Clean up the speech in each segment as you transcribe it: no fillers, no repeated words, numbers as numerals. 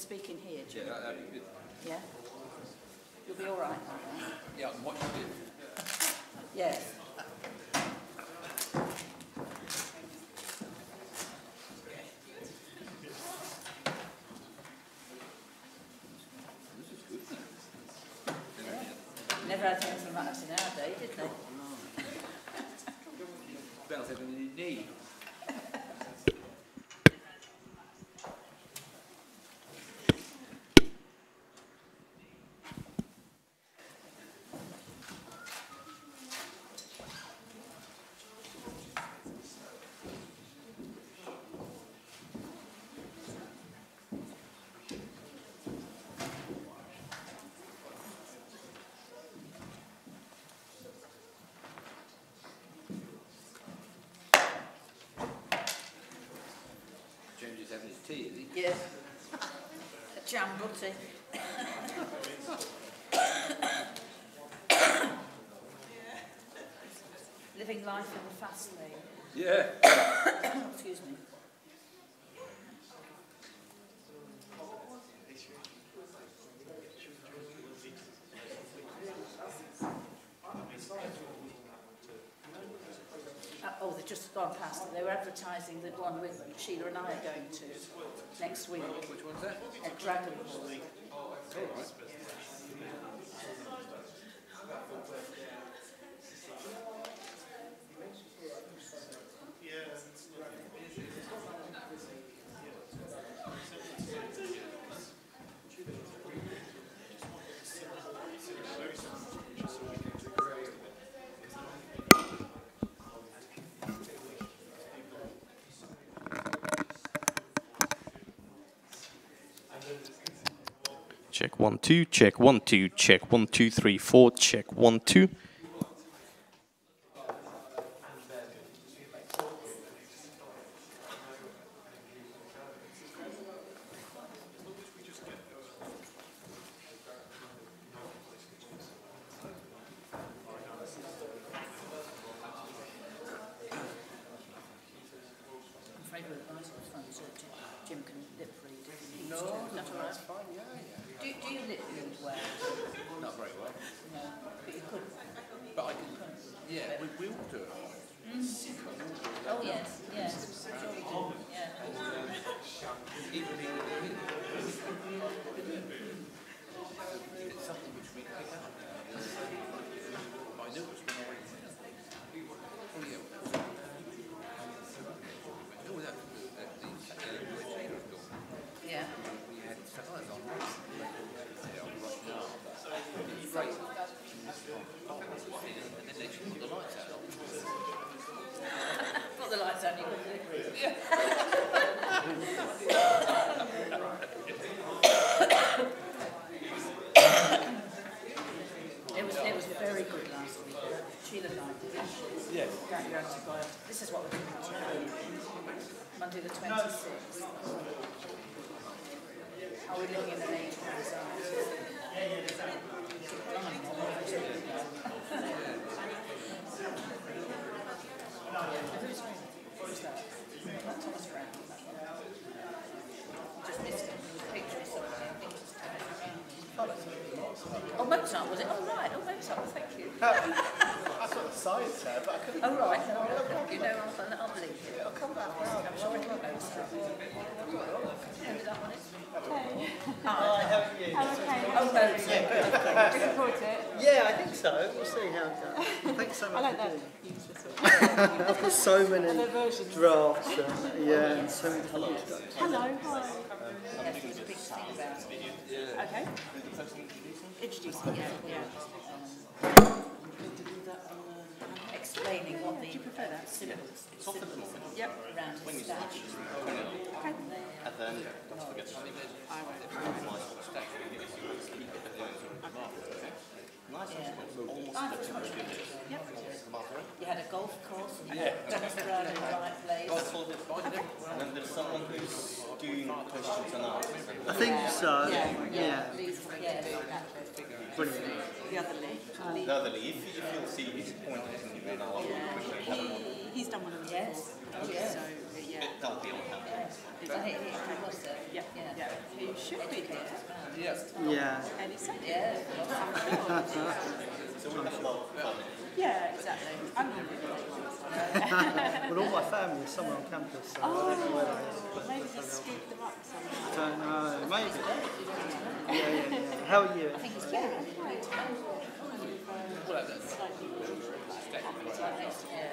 speak in here, Jim? Yeah, that'd be good. Yeah? You'll be all right. Yeah, I can watch you. Yes. Never had anything like that in our day, did they? Bounce having a knee. James is having his tea, is he? Yes. A jam butty. Living life in the fast lane. Yeah. Excuse me. Oh, they've just gone past it. They were advertising the one with Sheila and I are going to next week. Which one's that? At Dragon Hall. All right. Check 1 2, check 1 2, check 1 2 3 4, check 1 2. I'm afraid we're right at the front, so Jim can lip read if he needs No, to. that's all right? fine, yeah. Do you lip read well? Not very well. No, but you could. But I can, yeah, we all do it. Oh yes, yes. I'm sure we do. Yeah. It's something which we pick up. I knew it was when I went. Oh yeah. No, that Yeah. we had stars on right now. It was great. And then they should put the lights out. Put the lights on, you could lip read. Yeah. It was very good last week. Sheila liked it. Yes. This is what we're doing today. Monday the 26th. Are we looking at an age Who's that? Not Thomas Brown. Just missed it. Picture of something. Oh, Mozart, was it? Oh, right. Oh, Mozart. Well, thank you. I sort of science there, but I couldn't. Oh, right. You know, I'll believe you. I'll come back I'm round. sure it was Mozart. Who that one is? Okay. Hi, how are you? I'm okay. Oh, Mozart. Looking forward to it. Yeah, I think so. We'll see how it goes. Thanks so I much like for that. doing it. Useless one. I've got so many And their versions. drafts. Yeah, and so many colours. Hello. Hi. Yes, there's a big thing about it. Okay. Introducing, yeah. Explaining what the symbols Yep. around his statue. Okay. And then, don't forget to leave it. I Nice, Yeah. almost Yep. You had a golf course and you had Thomas Brown in the right place. And then there's someone who's doing questions and answers. I think so. Yeah. Yeah. Brilliant. The other Lee. Another, if you'll see his pointers and you may know, He's done one of them. Yes. Yeah. So, yeah. That'll be on that. Yeah, yeah. Who should be here Yeah. any second. Yeah. So we've got one. Yeah, exactly. I'm going to be Well, all my family is somewhere on campus, so I don't know where they are. Maybe just scoop them up somehow. I don't know, maybe. Yeah. How are you? I think it's better.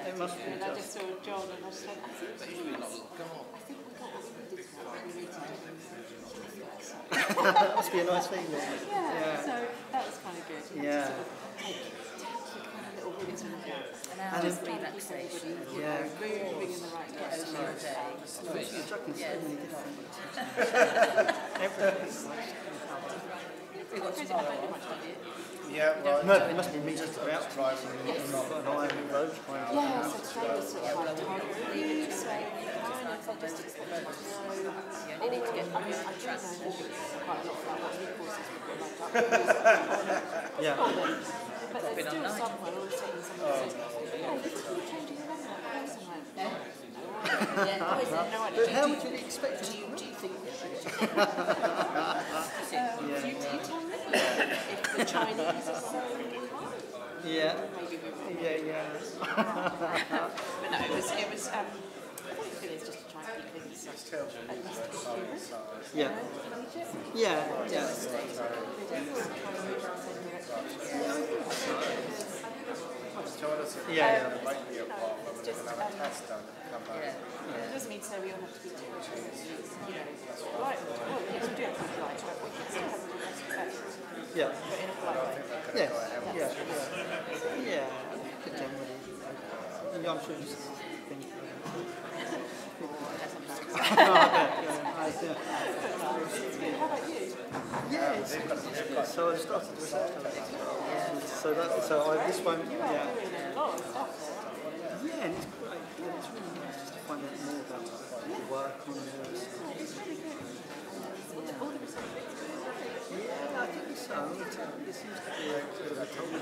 It must be And I just. just saw John and I just went, I think But usually not little girl. we got what we needed to have. We needed to That must be a nice feeling. Yeah, so that was kind of good. Yeah. Sort of take kind of little room to look at. An hour Just of trying to keep relaxation. everybody, Yeah. moving in the right direction. You're juggling so many different We've got Crazy, I tomorrow don't do off. much, do you? Yeah, well, No, it must be me just about driving and not got an eye on the road. Yeah, so today was sort of like time review, so kind of they just expect you to know. You need to get I mean, I do know quite a lot about what new courses we've got lined up. Yeah. But there's still somewhere always taking someone who says, hey, you're changing your number, that course. I'm like, no. Yeah, No idea. But how would you expect it? do you think we should? You tell me if the Chinese are so hard. Yeah. Maybe we will. Yeah. But no, it was I think the thing is just to try and keep things at least a bit human. Yeah. Egypt. Yeah. They do sort of try and move in the same direction. Yeah. might be a part when we're going to have a test done and come back. It doesn't mean to say we all have to be too, right, well, yes, we do have to be polite, but we can still have a good respect, Yeah. but in a polite way. Yes. Yeah. Good generally. Yeah, I'm sure you think. How about you? Yeah, it's good. So I started research. So this one, Doing yeah. a lot of stuff there. Yeah, and it's great. Yeah, it's really nice just to find out more about the work on this. It's really good. All the research bits are good. Yeah, I think so. It seems to be a sort of a total.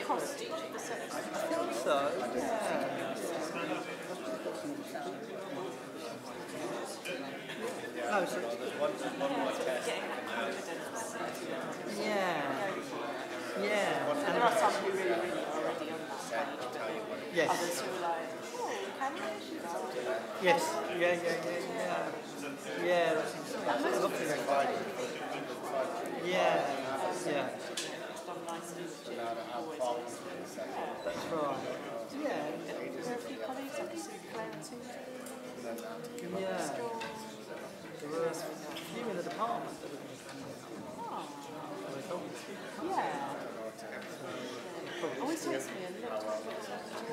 Across each of the sections. I think so. Yeah. No, so, Getting that confidence. yeah. And there are some who really, really are already on that page, but then Yes. others who are like, oh, can you? Yes. Yeah. That's insane. Yeah. It's done nicely, which always is. That's right. Yeah. There are a few colleagues, I can see Claire and Susan. Yeah. There were a few in the department that were Oh, they told me. yeah. Always takes me a little time to walk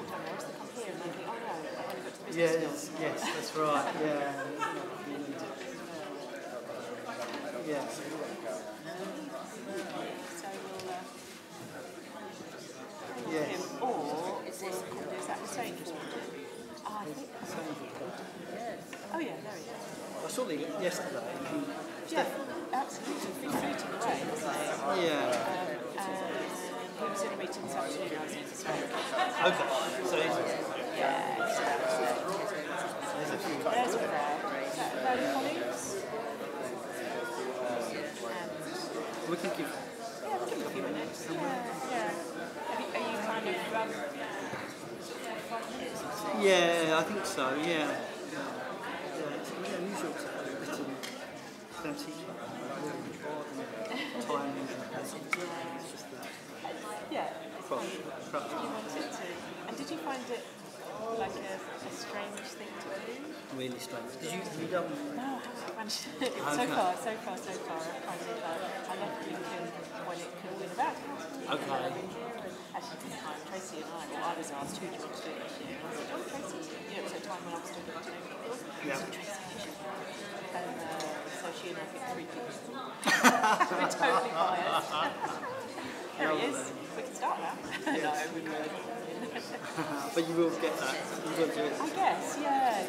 down there, else they come here and they think, oh no, I've only got to business skills. Yes, that's right. Yeah. Yeah. So we'll Yes. him, or is that the same just I think oh yeah, there he is. I saw them yesterday. Yeah, absolutely. He's tweeting away, isn't he? Yeah. And he was in a meeting this afternoon, I was in this week. Okay. So Yeah, so there's a few. there's a crowd. Is that those colleagues? We can keep. Yeah, we'll give it a few minutes. Yeah. Are you kind of 5 minutes or so? Yeah, I think so. Yeah. It's unusual to have written plenty timing and it's just that Yeah, it's crush. kind of, you wanted to. And did you find it like a strange thing to do? Really strange. Have you done? No, I haven't managed to. So far. I kind of, I left Lincoln when it could have been about council. Okay. Actually, this time, Tracy and I was asked who do you want to do it this year. And I said, oh, Tracy. It was a time when I was talking to Tracy. Yeah. So Tracy, you should. And so she and I picked 3 people. We're totally biased. There he is. We can start now. No, we could. But you will get that. You will do it. I guess, yeah.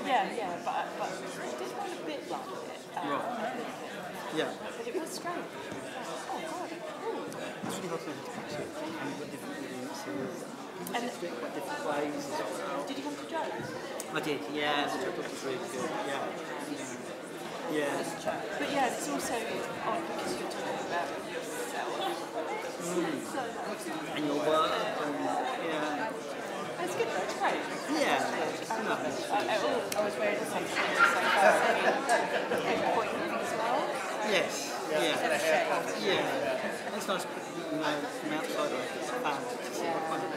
But it did run a bit like it. Right. Yeah. But it was strange. Oh, God. It's really hard to picture. And you've got different audiences. And quite different ways as well. did you come to Joe's? I did, yeah, which I thought was really good. Yeah. But yeah, it's also odd because you're talking about yourself. And your work, and yeah. It's good though, it's great. Yeah. I love it. I was wearing something so important as well. Yes. Yeah. Yeah. It's nice from outside of the family to see what kind of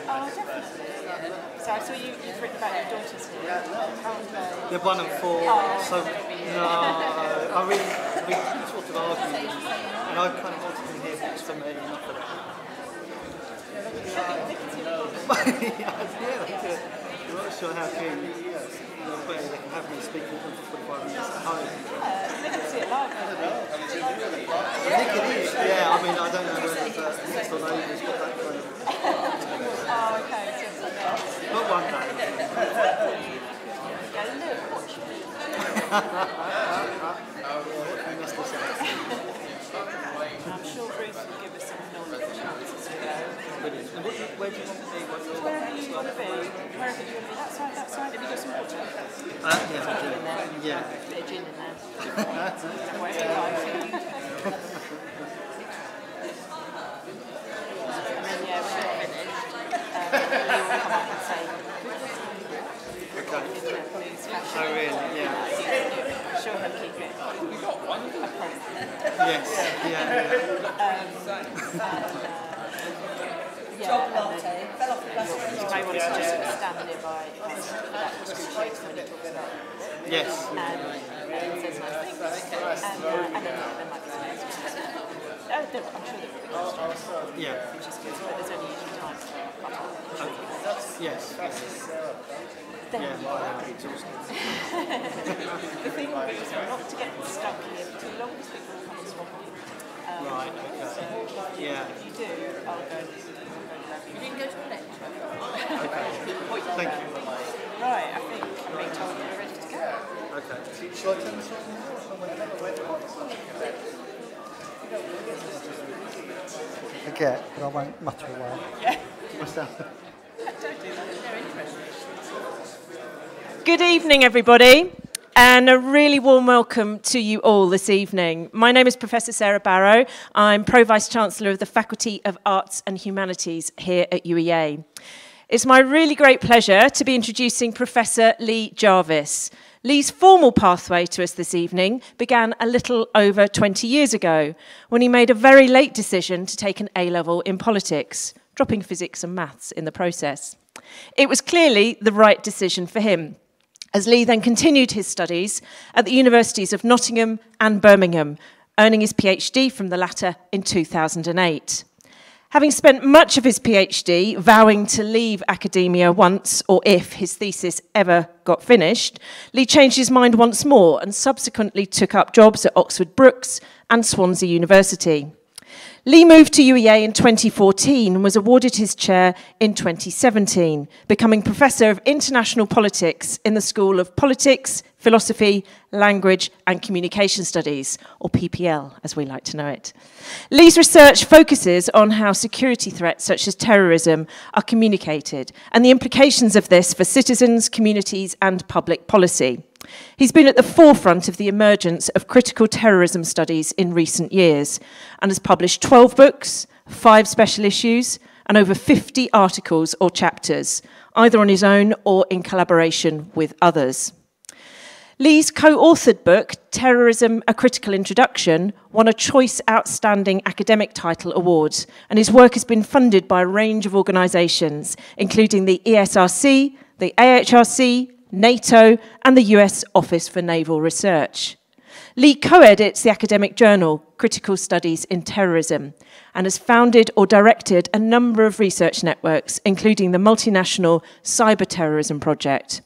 Oh, definitely. So I saw you've written about your daughters here. How old are they? They're 1 and 4, so no, I really, we sort of argued, and I kind of wanted to hear books from her, not for that. Yeah, they could. I'm not sure how keen they can have me speaking for 45 minutes at home. They can see it live. I think it is, yeah, I mean, I don't know whether it's next door neighbour's got that kind of... Oh, okay, so it's something else. Not one day. Yeah, look, watch me. What can we mess this up? I'm sure Bruce will give us some knowledge chances to go. Brilliant. And where do you want to be? Wherever you want to be, wherever you want to be, that side, have you got some water? Yeah, I do. Yeah. Bit of gin in there. Whatever you like. And then, yeah, when you're finished, Lee will come up and say, Okay. in the blues fashion. Oh, really? Yeah. I'm sure he'll keep it appropriate. Yes. You may want to just stand nearby that shakes when he talks about Yes. and says nice things. And then like I'm sure there will be Yeah. which is good, but there's only usually time for Yes. Yeah. Exhausting. the thing is not to get stuck here for too long because people will come and swap you. Right. Okay. Yeah. If you do, I'll go and You didn't go to a lecture? Thank you. Right, I think I'm being told we're ready to go. Okay. Shall I turn this on? I forget, but I won't mutter away. Yeah. Myself. Don't do that. They're interesting. Good evening, everybody, and a really warm welcome to you all this evening. My name is Professor Sarah Barrow. I'm Pro-Vice-Chancellor of the Faculty of Arts and Humanities here at UEA. It's my really great pleasure to be introducing Professor Lee Jarvis. Lee's formal pathway to us this evening began a little over 20 years ago, when he made a very late decision to take an A-level in politics, dropping physics and maths in the process. It was clearly the right decision for him, as Lee then continued his studies at the universities of Nottingham and Birmingham, earning his PhD from the latter in 2008. Having spent much of his PhD vowing to leave academia once or if his thesis ever got finished, Lee changed his mind once more and subsequently took up jobs at Oxford Brookes and Swansea University. Lee moved to UEA in 2014 and was awarded his chair in 2017, becoming Professor of International Politics in the School of Politics, Philosophy, Language and Communication Studies, or PPL, as we like to know it. Lee's research focuses on how security threats such as terrorism are communicated and the implications of this for citizens, communities and public policy. He's been at the forefront of the emergence of critical terrorism studies in recent years and has published 12 books, 5 special issues, and over 50 articles or chapters, either on his own or in collaboration with others. Lee's co-authored book, Terrorism, A Critical Introduction, won a Choice Outstanding Academic Title Award, and his work has been funded by a range of organisations, including the ESRC, the AHRC, NATO, and the US Office for Naval Research. Lee co-edits the academic journal Critical Studies in Terrorism and has founded or directed a number of research networks, including the multinational Cyber Terrorism Project.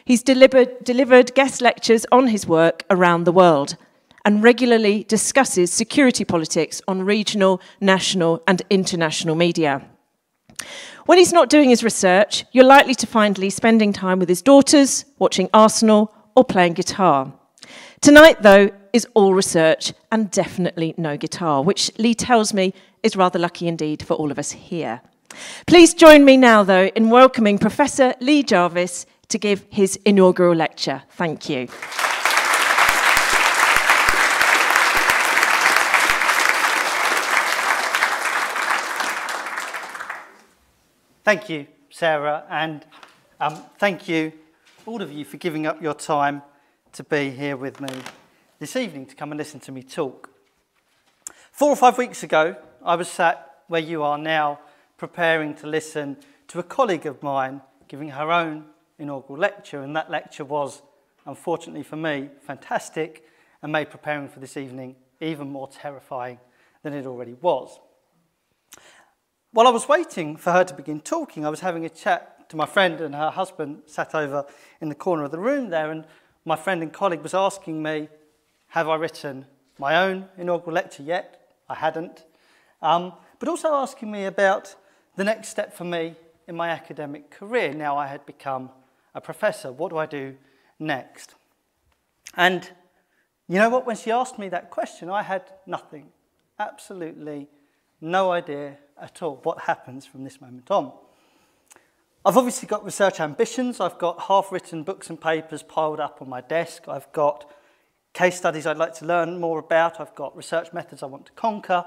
He's delivered guest lectures on his work around the world and regularly discusses security politics on regional, national, and international media. When he's not doing his research, you're likely to find Lee spending time with his daughters, watching Arsenal, or playing guitar. Tonight, though, is all research and definitely no guitar, which Lee tells me is rather lucky indeed for all of us here. Please join me now, though, in welcoming Professor Lee Jarvis to give his inaugural lecture. Thank you. Thank you, Sarah, and thank you, all of you, for giving up your time to be here with me this evening to come and listen to me talk. 4 or 5 weeks ago, I was sat where you are now, preparing to listen to a colleague of mine giving her own inaugural lecture, and that lecture was, unfortunately for me, fantastic and made preparing for this evening even more terrifying than it already was. While I was waiting for her to begin talking, I was having a chat to my friend, and her husband sat over in the corner of the room there, and my friend and colleague was asking me, have I written my own inaugural lecture yet? I hadn't. But also asking me about the next step for me in my academic career. Now I had become a professor. What do I do next? And you know what? When she asked me that question, I had nothing, absolutely no idea at all what happens from this moment on. I've obviously got research ambitions. I've got half-written books and papers piled up on my desk. I've got case studies I'd like to learn more about. I've got research methods I want to conquer.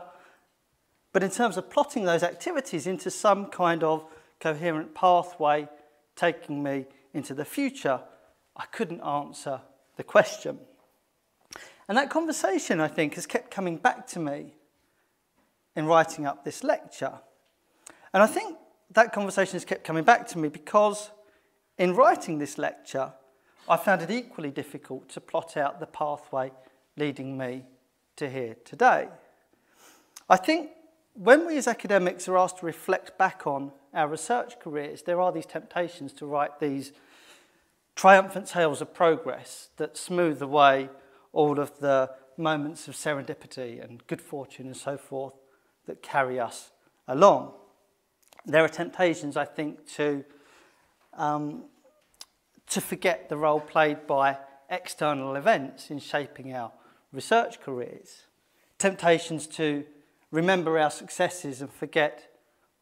But in terms of plotting those activities into some kind of coherent pathway taking me into the future, I couldn't answer the question. And that conversation, I think, has kept coming back to me in writing up this lecture. And I think that conversation has kept coming back to me because in writing this lecture, I found it equally difficult to plot out the pathway leading me to here today. I think when we as academics are asked to reflect back on our research careers, there are these temptations to write these triumphant tales of progress that smooth away all of the moments of serendipity and good fortune and so forth that carry us along. There are temptations, I think, to forget the role played by external events in shaping our research careers. Temptations to remember our successes and forget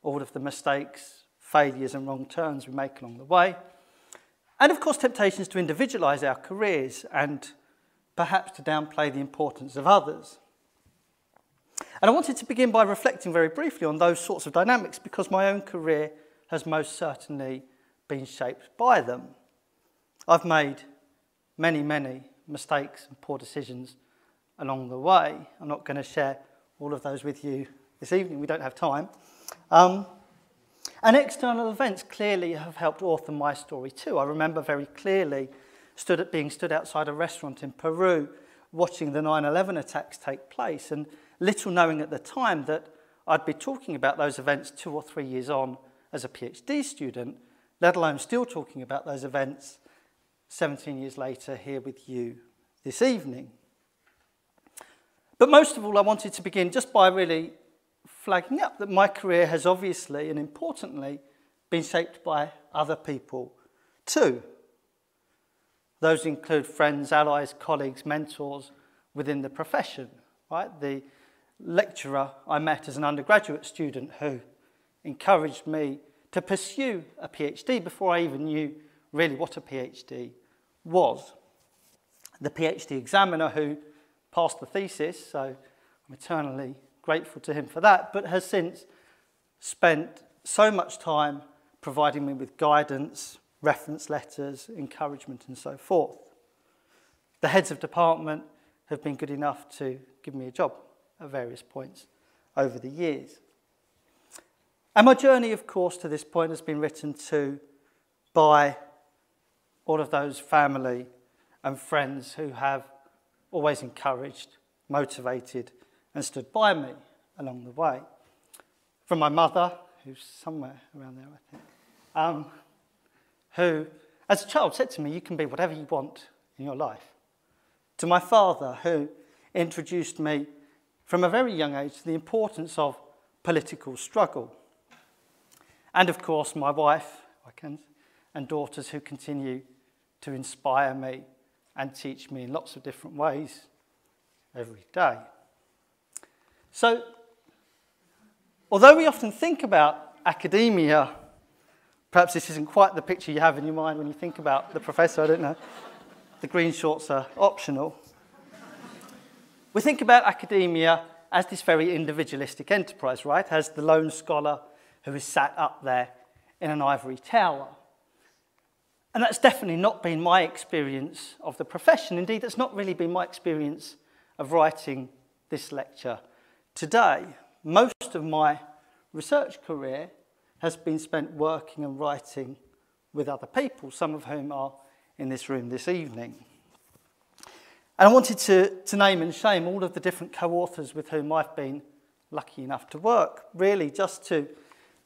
all of the mistakes, failures and wrong turns we make along the way. And of course, temptations to individualise our careers and perhaps to downplay the importance of others. And I wanted to begin by reflecting very briefly on those sorts of dynamics because my own career has most certainly been shaped by them. I've made many, many mistakes and poor decisions along the way. I'm not going to share all of those with you this evening. We don't have time. And external events clearly have helped author my story too. I remember very clearly being stood outside a restaurant in Peru watching the 9/11 attacks take place, and little knowing at the time that I'd be talking about those events 2 or 3 years on as a PhD student, let alone still talking about those events 17 years later here with you this evening. But most of all, I wanted to begin just by really flagging up that my career has obviously and importantly been shaped by other people too. Those include friends, allies, colleagues, mentors within the profession, right? The lecturer I met as an undergraduate student who encouraged me to pursue a PhD before I even knew really what a PhD was. The PhD examiner who passed the thesis, so I'm eternally grateful to him for that, but has since spent so much time providing me with guidance, reference letters, encouragement and so forth. The heads of department have been good enough to give me a job at various points over the years. And my journey, of course, to this point has been written to by all of those family and friends who have always encouraged, motivated and stood by me along the way. From my mother, who's somewhere around there, I think, who, as a child, said to me, you can be whatever you want in your life. To my father, who introduced me from a very young age to the importance of political struggle. And of course, my wife, and daughters who continue to inspire me and teach me in lots of different ways every day. So, although we often think about academia. Perhaps this isn't quite the picture you have in your mind when you think about the professor, I don't know. The green shorts are optional. We think about academia as this very individualistic enterprise, right? As the lone scholar who is sat up there in an ivory tower. And that's definitely not been my experience of the profession. Indeed, that's not really been my experience of writing this lecture today. Most of my research career has been spent working and writing with other people, some of whom are in this room this evening. And I wanted to name and shame all of the different co-authors with whom I've been lucky enough to work, really just to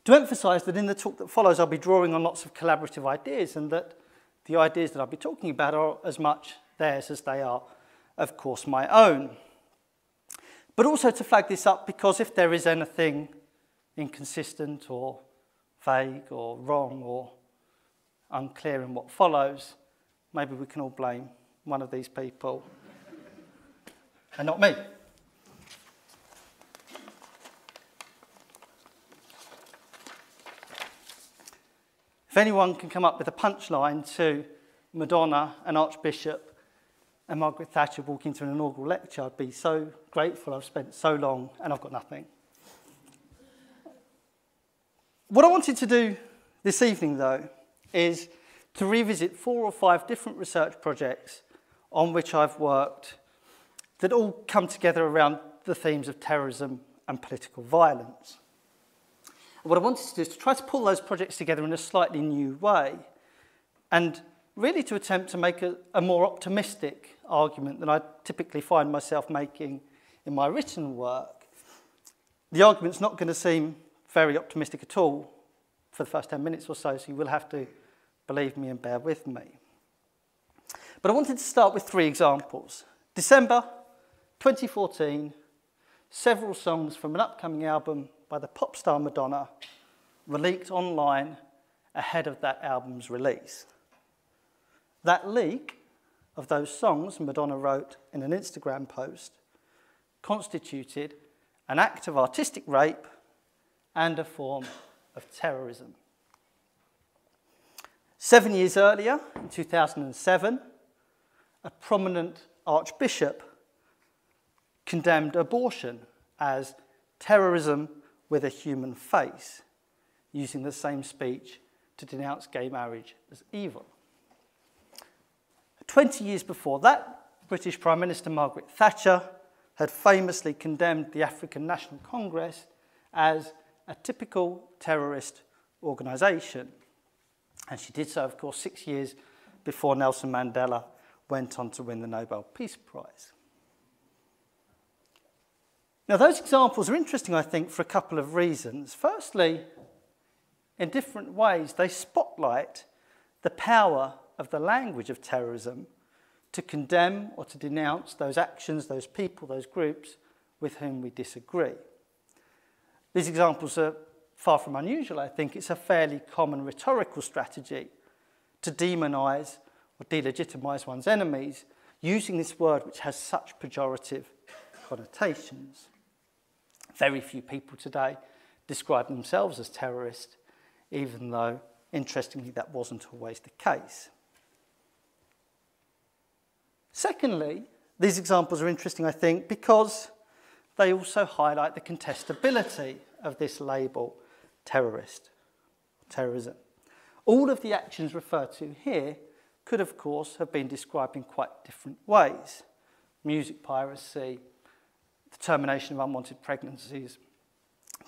emphasise that in the talk that follows I'll be drawing on lots of collaborative ideas, and that the ideas that I'll be talking about are as much theirs as they are, of course, my own. But also to flag this up because if there is anything inconsistent or vague or wrong or unclear in what follows, maybe we can all blame one of these people and not me. If anyone can come up with a punchline to Madonna, an archbishop, and Margaret Thatcher walking to an inaugural lecture, I'd be so grateful. I've spent so long and I've got nothing. What I wanted to do this evening, though, is to revisit 4 or 5 different research projects on which I've worked that all come together around the themes of terrorism and political violence. And what I wanted to do is to try to pull those projects together in a slightly new way and really to attempt to make a more optimistic argument than I typically find myself making in my written work. The argument's not going to seem very optimistic at all for the first 10 minutes or so you will have to believe me and bear with me. But I wanted to start with 3 examples. December 2014, several songs from an upcoming album by the pop star Madonna were leaked online ahead of that album's release. That leak of those songs, Madonna wrote in an Instagram post, constituted an act of artistic rape and a form of terrorism. 7 years earlier, in 2007, a prominent archbishop condemned abortion as terrorism with a human face, using the same speech to denounce gay marriage as evil. 20 years before that, British Prime Minister Margaret Thatcher had famously condemned the African National Congress as a typical terrorist organisation. And she did so, of course, 6 years before Nelson Mandela went on to win the Nobel Peace Prize. Now, those examples are interesting, I think, for a couple of reasons. Firstly, in different ways, they spotlight the power of the language of terrorism to condemn or to denounce those actions, those people, those groups with whom we disagree. These examples are far from unusual, I think. It's a fairly common rhetorical strategy to demonise or delegitimise one's enemies using this word which has such pejorative connotations. Very few people today describe themselves as terrorists, even though, interestingly, that wasn't always the case. Secondly, these examples are interesting, I think, because they also highlight the contestability of this label, terrorism. All of the actions referred to here could, of course, have been described in quite different ways. Music piracy, the termination of unwanted pregnancies,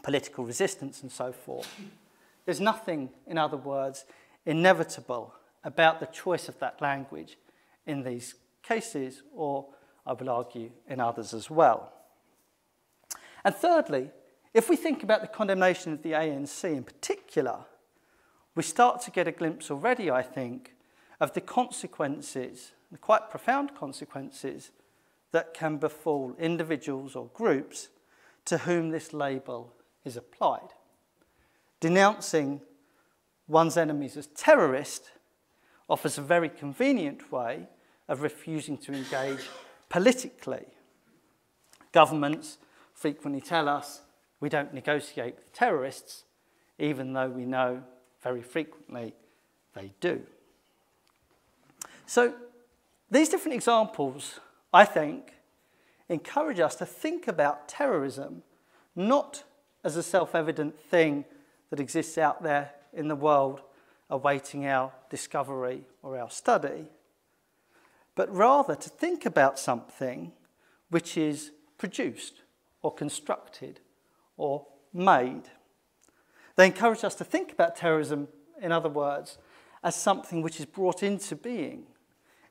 political resistance, and so forth. There's nothing, in other words, inevitable about the choice of that language in these cases, or I will argue in others as well. And thirdly, if we think about the condemnation of the ANC in particular, we start to get a glimpse already, I think, of the consequences, the quite profound consequences, that can befall individuals or groups to whom this label is applied. Denouncing one's enemies as terrorist offers a very convenient way of refusing to engage politically. Governments frequently tell us we don't negotiate with terrorists, even though we know very frequently they do. So these different examples, I think, encourage us to think about terrorism not as a self-evident thing that exists out there in the world awaiting our discovery or our study, but rather to think about something which is produced or constructed or made. They encourage us to think about terrorism, in other words, as something which is brought into being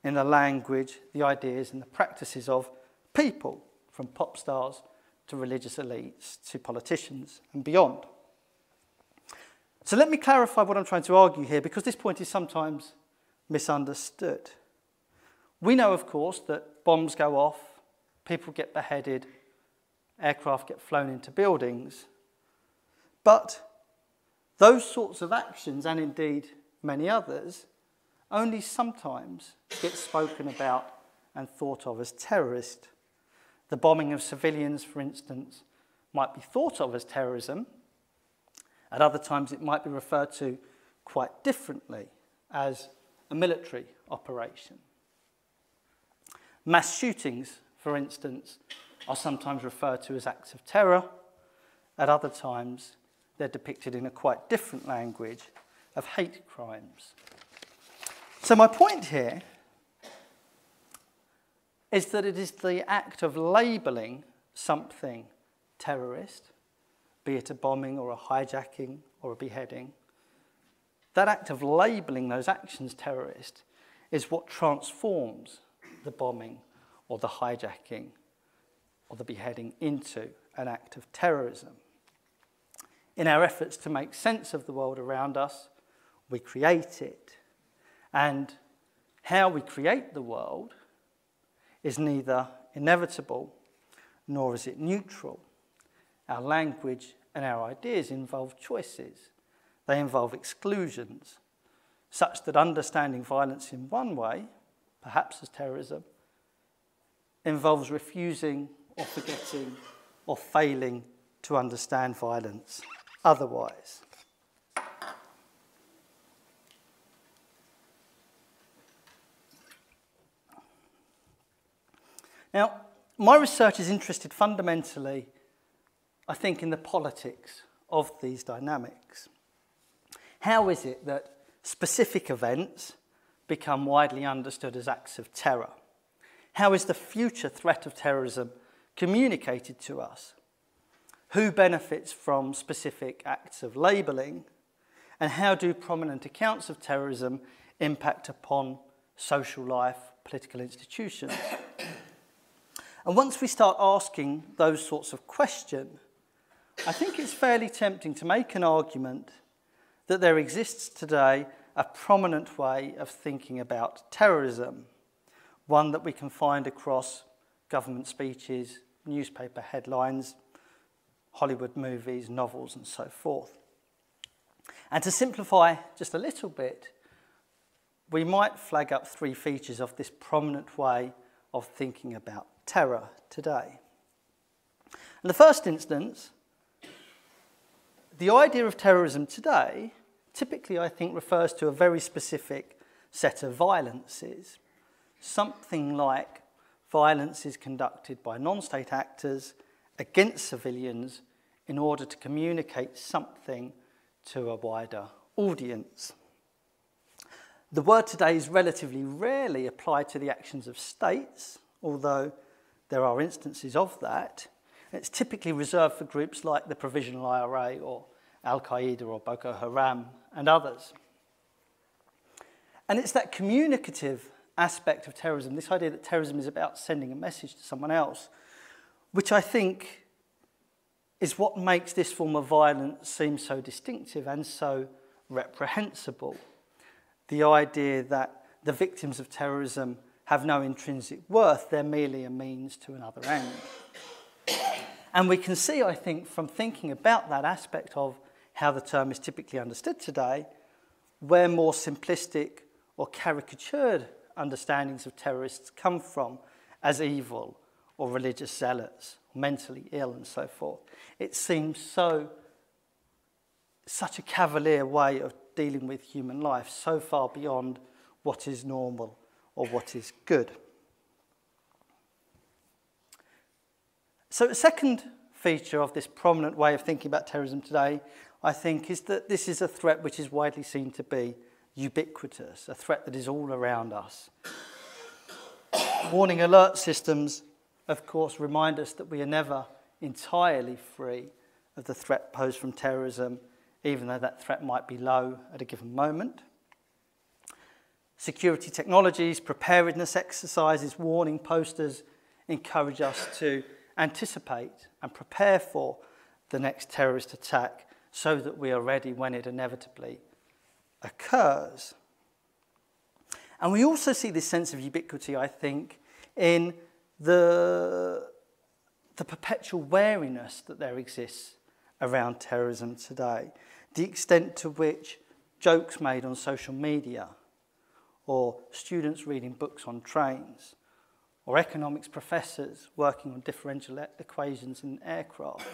in the language, the ideas and the practices of people, from pop stars to religious elites to politicians and beyond. So let me clarify what I'm trying to argue here, because this point is sometimes misunderstood. We know, of course, that bombs go off, people get beheaded, aircraft get flown into buildings, but those sorts of actions, and indeed many others, only sometimes get spoken about and thought of as terrorist. The bombing of civilians, for instance, might be thought of as terrorism. At other times it might be referred to quite differently as a military operation. Mass shootings, for instance, are sometimes referred to as acts of terror. At other times, they're depicted in a quite different language of hate crimes. So my point here is that it is the act of labelling something terrorist, be it a bombing or a hijacking or a beheading. That act of labelling those actions terrorist is what transforms the bombing or the hijacking or the beheading into an act of terrorism. In our efforts to make sense of the world around us, we create it. And how we create the world is neither inevitable nor is it neutral. Our language and our ideas involve choices. They involve exclusions, such that understanding violence in one way, perhaps as terrorism, involves refusing or forgetting or failing to understand violence otherwise. Now, my research is interested fundamentally, I think, in the politics of these dynamics. How is it that specific events become widely understood as acts of terror? How is the future threat of terrorism communicated to us? Who benefits from specific acts of labelling? And how do prominent accounts of terrorism impact upon social life, political institutions? And once we start asking those sorts of questions, I think it's fairly tempting to make an argument that there exists today a prominent way of thinking about terrorism, one that we can find across government speeches, newspaper headlines, Hollywood movies, novels, and so forth. And to simplify just a little bit, we might flag up three features of this prominent way of thinking about terror today. In the first instance, the idea of terrorism today typically, I think, refers to a very specific set of violences. Something like violence is conducted by non-state actors against civilians in order to communicate something to a wider audience. The word today is relatively rarely applied to the actions of states, although there are instances of that. It's typically reserved for groups like the Provisional IRA or Al-Qaeda or Boko Haram and others. And it's that communicative aspect of terrorism, this idea that terrorism is about sending a message to someone else, which I think is what makes this form of violence seem so distinctive and so reprehensible. The idea that the victims of terrorism have no intrinsic worth, they're merely a means to another end. And we can see, I think, from thinking about that aspect of how the term is typically understood today, where more simplistic or caricatured understandings of terrorists come from as evil or religious zealots, mentally ill and so forth. It seems so such a cavalier way of dealing with human life, so far beyond what is normal or what is good. So the second feature of this prominent way of thinking about terrorism today, I think, is that this is a threat which is widely seen to be ubiquitous, a threat that is all around us. Warning alert systems, of course, remind us that we are never entirely free of the threat posed from terrorism, even though that threat might be low at a given moment. Security technologies, preparedness exercises, warning posters encourage us to anticipate and prepare for the next terrorist attack so that we are ready when it inevitably occurs. And we also see this sense of ubiquity, I think, in the perpetual wariness that there exists around terrorism today, the extent to which jokes made on social media, or students reading books on trains, or economics professors working on differential equations in aircraft,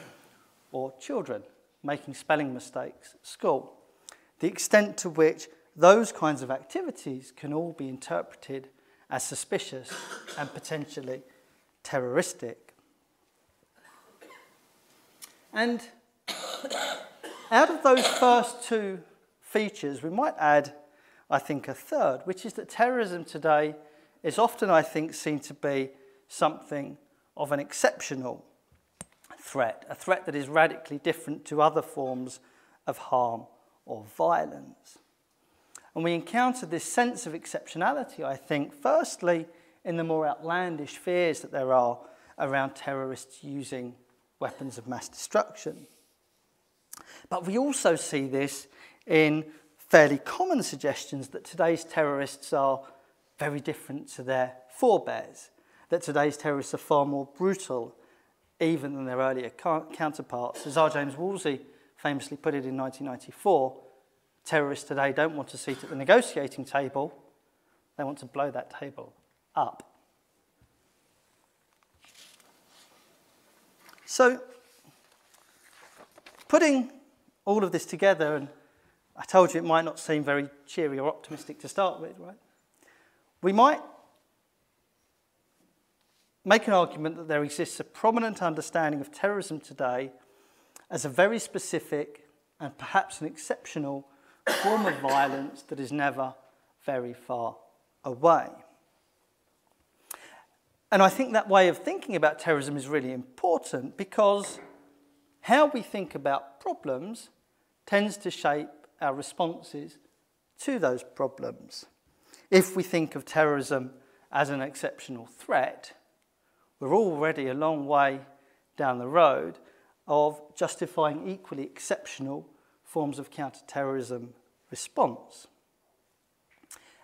or children making spelling mistakes at school, the extent to which those kinds of activities can all be interpreted as suspicious and potentially terroristic. And out of those first two features, we might add, I think, a third, which is that terrorism today is often, I think, seen to be something of an exceptional threat, a threat that is radically different to other forms of harm or violence. And we encounter this sense of exceptionality, I think, firstly, in the more outlandish fears that there are around terrorists using weapons of mass destruction. But we also see this in fairly common suggestions that today's terrorists are very different to their forebears, that today's terrorists are far more brutal even than their earlier counterparts. As R. James Woolsey famously put it in 1994, terrorists today don't want a seat at the negotiating table, they want to blow that table up. So, putting all of this together, and I told you it might not seem very cheery or optimistic to start with, right? We might make an argument that there exists a prominent understanding of terrorism today as a very specific and perhaps an exceptional form of violence that is never very far away. And I think that way of thinking about terrorism is really important because how we think about problems tends to shape our responses to those problems. If we think of terrorism as an exceptional threat, we're already a long way down the road of justifying equally exceptional forms of counter-terrorism response.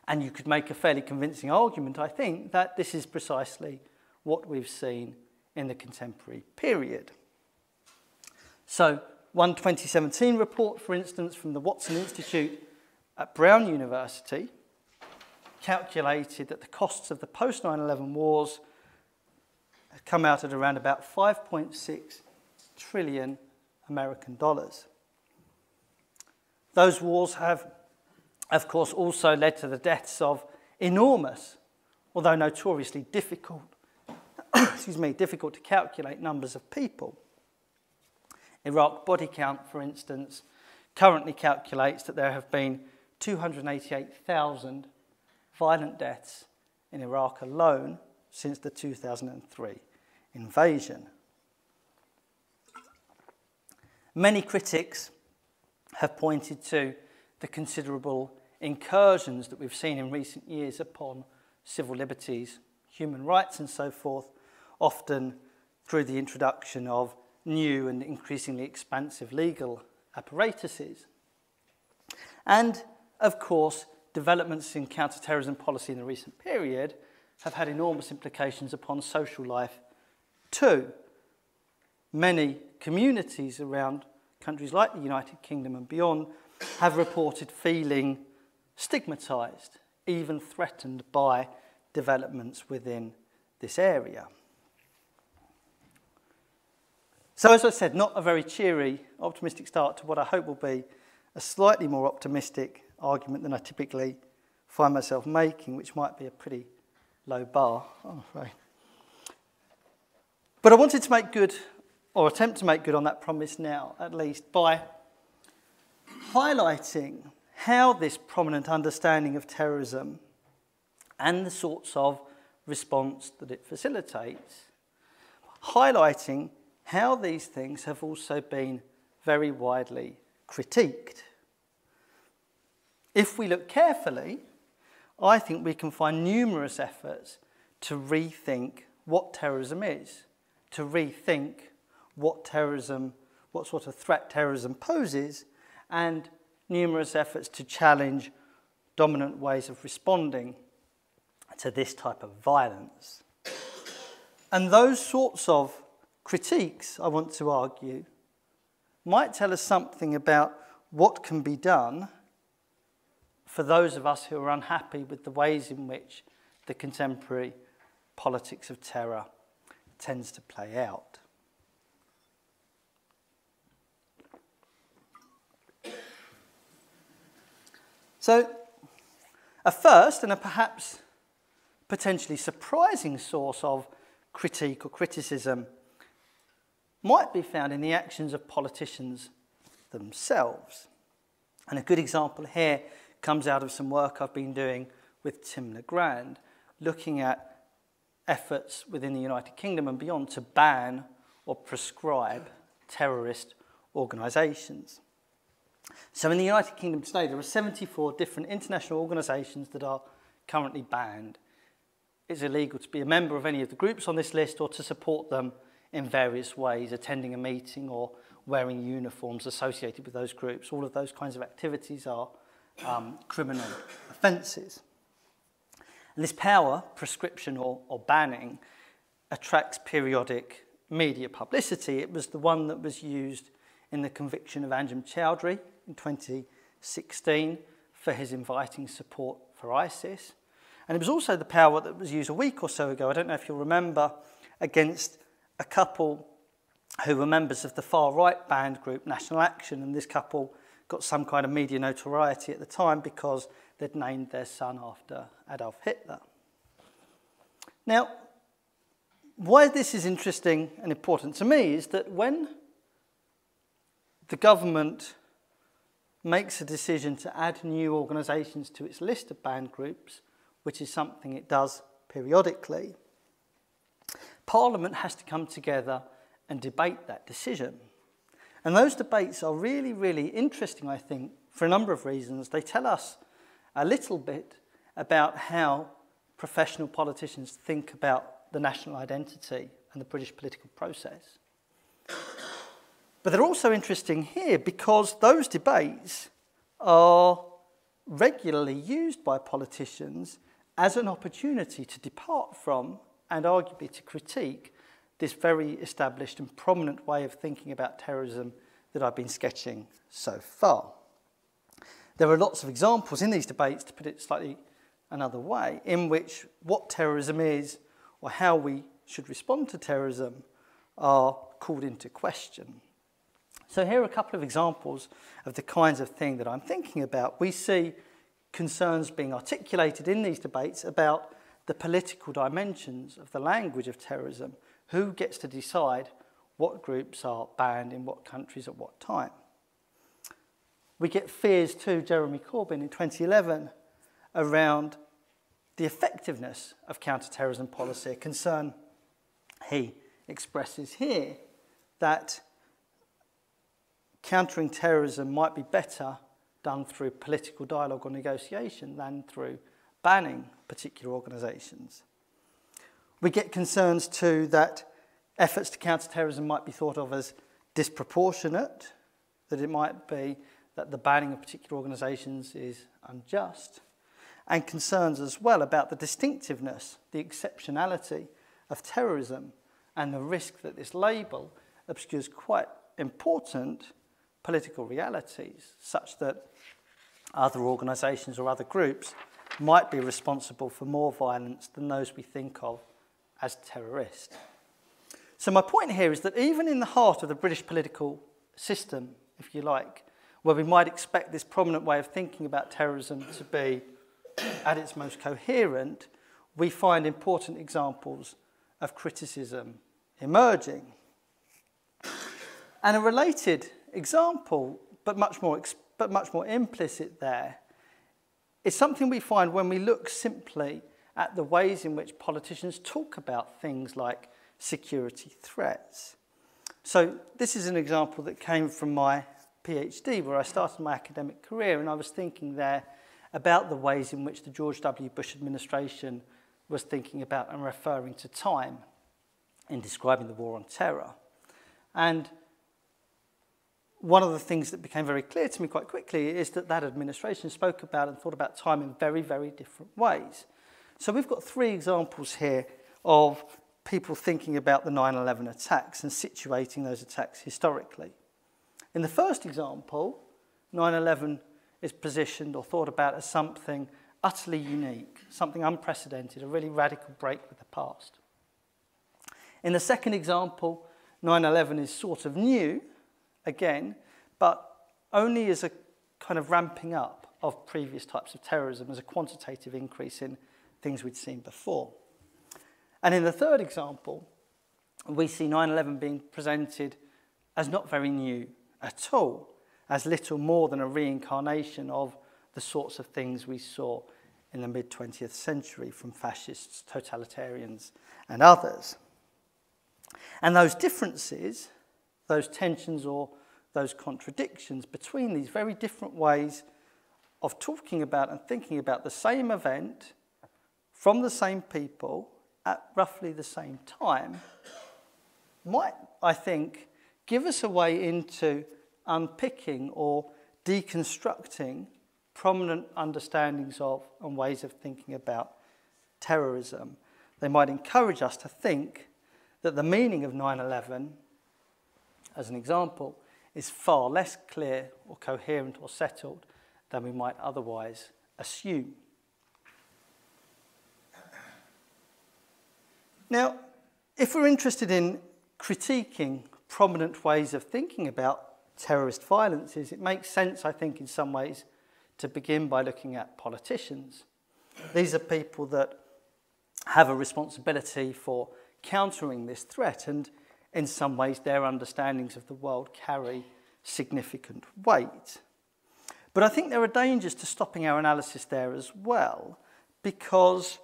And you could make a fairly convincing argument, I think, that this is precisely what we've seen in the contemporary period. So, one 2017 report, for instance, from the Watson Institute at Brown University calculated that the costs of the post-9/11 wars had come out at around about 5.6 trillion American dollars. Those wars have, of course, also led to the deaths of enormous, although notoriously difficult, difficult to calculate numbers of people. Iraq body count, for instance, currently calculates that there have been 288,000 violent deaths in Iraq alone since the 2003 invasion. Many critics have pointed to the considerable incursions that we've seen in recent years upon civil liberties, human rights and so forth, often through the introduction of new and increasingly expansive legal apparatuses. And, of course, developments in counter-terrorism policy in the recent period have had enormous implications upon social life too. Many communities around countries like the United Kingdom and beyond have reported feeling stigmatised, even threatened by developments within this area. So as I said, not a very cheery, optimistic start to what I hope will be a slightly more optimistic argument than I typically find myself making, which might be a pretty low bar, I'm afraid. But I wanted to make good, or attempt to make good on that promise now, at least, by highlighting how this prominent understanding of terrorism and the sorts of response that it facilitates, highlighting how these things have also been very widely critiqued. If we look carefully, I think we can find numerous efforts to rethink what terrorism is, to rethink what sort of threat terrorism poses, and numerous efforts to challenge dominant ways of responding to this type of violence. And those sorts of critiques, I want to argue, might tell us something about what can be done for those of us who are unhappy with the ways in which the contemporary politics of terror tends to play out. So, a first and a perhaps potentially surprising source of critique or criticism might be found in the actions of politicians themselves. And a good example here comes out of some work I've been doing with Tim Legrand, looking at efforts within the United Kingdom and beyond to ban or prescribe terrorist organisations. So in the United Kingdom today, there are 74 different international organisations that are currently banned. It's illegal to be a member of any of the groups on this list or to support them in various ways, attending a meeting or wearing uniforms associated with those groups. All of those kinds of activities are criminal offences. And this power, prescription or banning, attracts periodic media publicity. It was the one that was used in the conviction of Anjem Choudhury in 2016 for his inviting support for ISIS. And it was also the power that was used a week or so ago, I don't know if you'll remember, against a couple who were members of the far-right banned group National Action, and this couple got some kind of media notoriety at the time because they'd named their son after Adolf Hitler. Now, why this is interesting and important to me is that when the government makes a decision to add new organisations to its list of banned groups, which is something it does periodically, Parliament has to come together and debate that decision. And those debates are really, really interesting, I think, for a number of reasons. They tell us a little bit about how professional politicians think about the national identity and the British political process. But they're also interesting here because those debates are regularly used by politicians as an opportunity to depart from and arguably to critique this very established and prominent way of thinking about terrorism that I've been sketching so far. There are lots of examples in these debates, to put it slightly another way, in which what terrorism is or how we should respond to terrorism are called into question. So here are a couple of examples of the kinds of thing that I'm thinking about. We see concerns being articulated in these debates about the political dimensions of the language of terrorism. Who gets to decide what groups are banned in what countries at what time? We get fears too, Jeremy Corbyn in 2011, around the effectiveness of counter-terrorism policy, a concern he expresses here that countering terrorism might be better done through political dialogue or negotiation than through banning particular organisations. We get concerns too that efforts to counter terrorism might be thought of as disproportionate, that it might be that the banning of particular organisations is unjust, and concerns as well about the distinctiveness, the exceptionality of terrorism and the risk that this label obscures quite important political realities, such that other organisations or other groups might be responsible for more violence than those we think of as terrorist. So my point here is that even in the heart of the British political system, if you like, where we might expect this prominent way of thinking about terrorism to be at its most coherent, we find important examples of criticism emerging. And a related example, but much more implicit there, is something we find when we look simply at the ways in which politicians talk about things like security threats. So this is an example that came from my PhD, where I started my academic career, and I was thinking there about the ways in which the George W. Bush administration was thinking about and referring to time in describing the war on terror. And one of the things that became very clear to me quite quickly is that that administration spoke about and thought about time in very, very different ways. So we've got 3 examples here of people thinking about the 9/11 attacks and situating those attacks historically. In the first example, 9/11 is positioned or thought about as something utterly unique, something unprecedented, a really radical break with the past. In the second example, 9/11 is sort of new, again, but only as a kind of ramping up of previous types of terrorism, as a quantitative increase in things we'd seen before. And in the third example, we see 9/11 being presented as not very new at all, as little more than a reincarnation of the sorts of things we saw in the mid-20th century from fascists, totalitarians, and others. And those differences, those tensions or those contradictions between these very different ways of talking about and thinking about the same event from the same people at roughly the same time might, I think, give us a way into unpicking or deconstructing prominent understandings of and ways of thinking about terrorism. They might encourage us to think that the meaning of 9/11, as an example, is far less clear or coherent or settled than we might otherwise assume. Now, if we're interested in critiquing prominent ways of thinking about terrorist violences, it makes sense, I think, in some ways, to begin by looking at politicians. These are people that have a responsibility for countering this threat, and in some ways their understandings of the world carry significant weight. But I think there are dangers to stopping our analysis there as well, because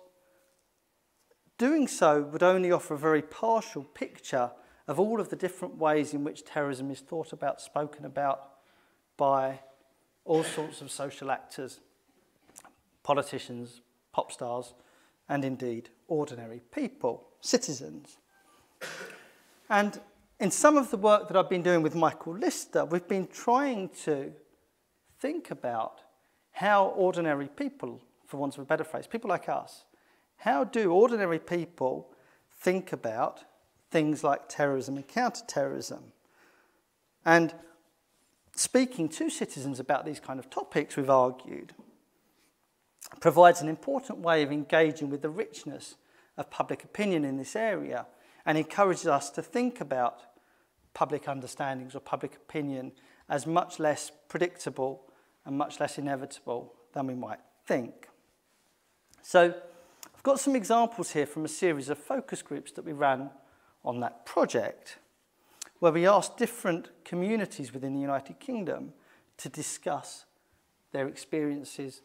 doing so would only offer a very partial picture of all of the different ways in which terrorism is thought about, spoken about by all sorts of social actors, politicians, pop stars, and indeed ordinary people, citizens. And in some of the work that I've been doing with Michael Lister, we've been trying to think about how ordinary people, for want of a better phrase, people like us, how do ordinary people think about things like terrorism and counter-terrorism? And speaking to citizens about these kind of topics, we've argued, provides an important way of engaging with the richness of public opinion in this area and encourages us to think about public understandings or public opinion as much less predictable and much less inevitable than we might think. So I've got some examples here from a series of focus groups that we ran on that project, where we asked different communities within the United Kingdom to discuss their experiences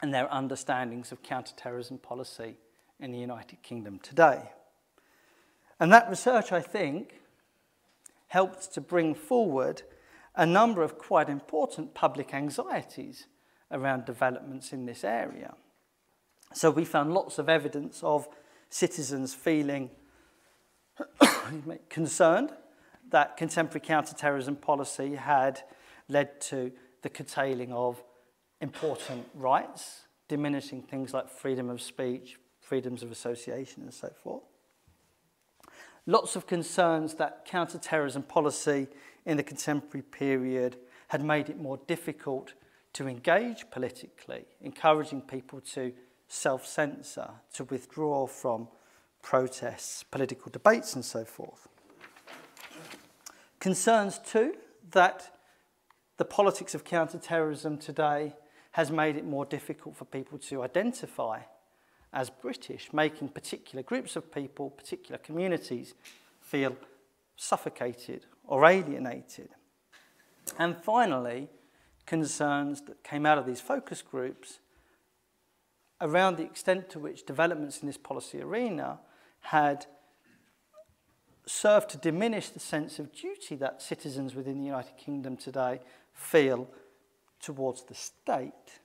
and their understandings of counter-terrorism policy in the United Kingdom today. And that research, I think, helped to bring forward a number of quite important public anxieties around developments in this area. So we found lots of evidence of citizens feeling concerned that contemporary counter-terrorism policy had led to the curtailing of important rights, diminishing things like freedom of speech, freedoms of association, and so forth. Lots of concerns that counter-terrorism policy in the contemporary period had made it more difficult to engage politically, encouraging people to self-censor, to withdraw from protests, political debates, and so forth. Concerns, too, that the politics of counter-terrorism today has made it more difficult for people to identify as British, making particular groups of people, particular communities, feel suffocated or alienated. And finally, concerns that came out of these focus groups around the extent to which developments in this policy arena had served to diminish the sense of duty that citizens within the United Kingdom today feel towards the state.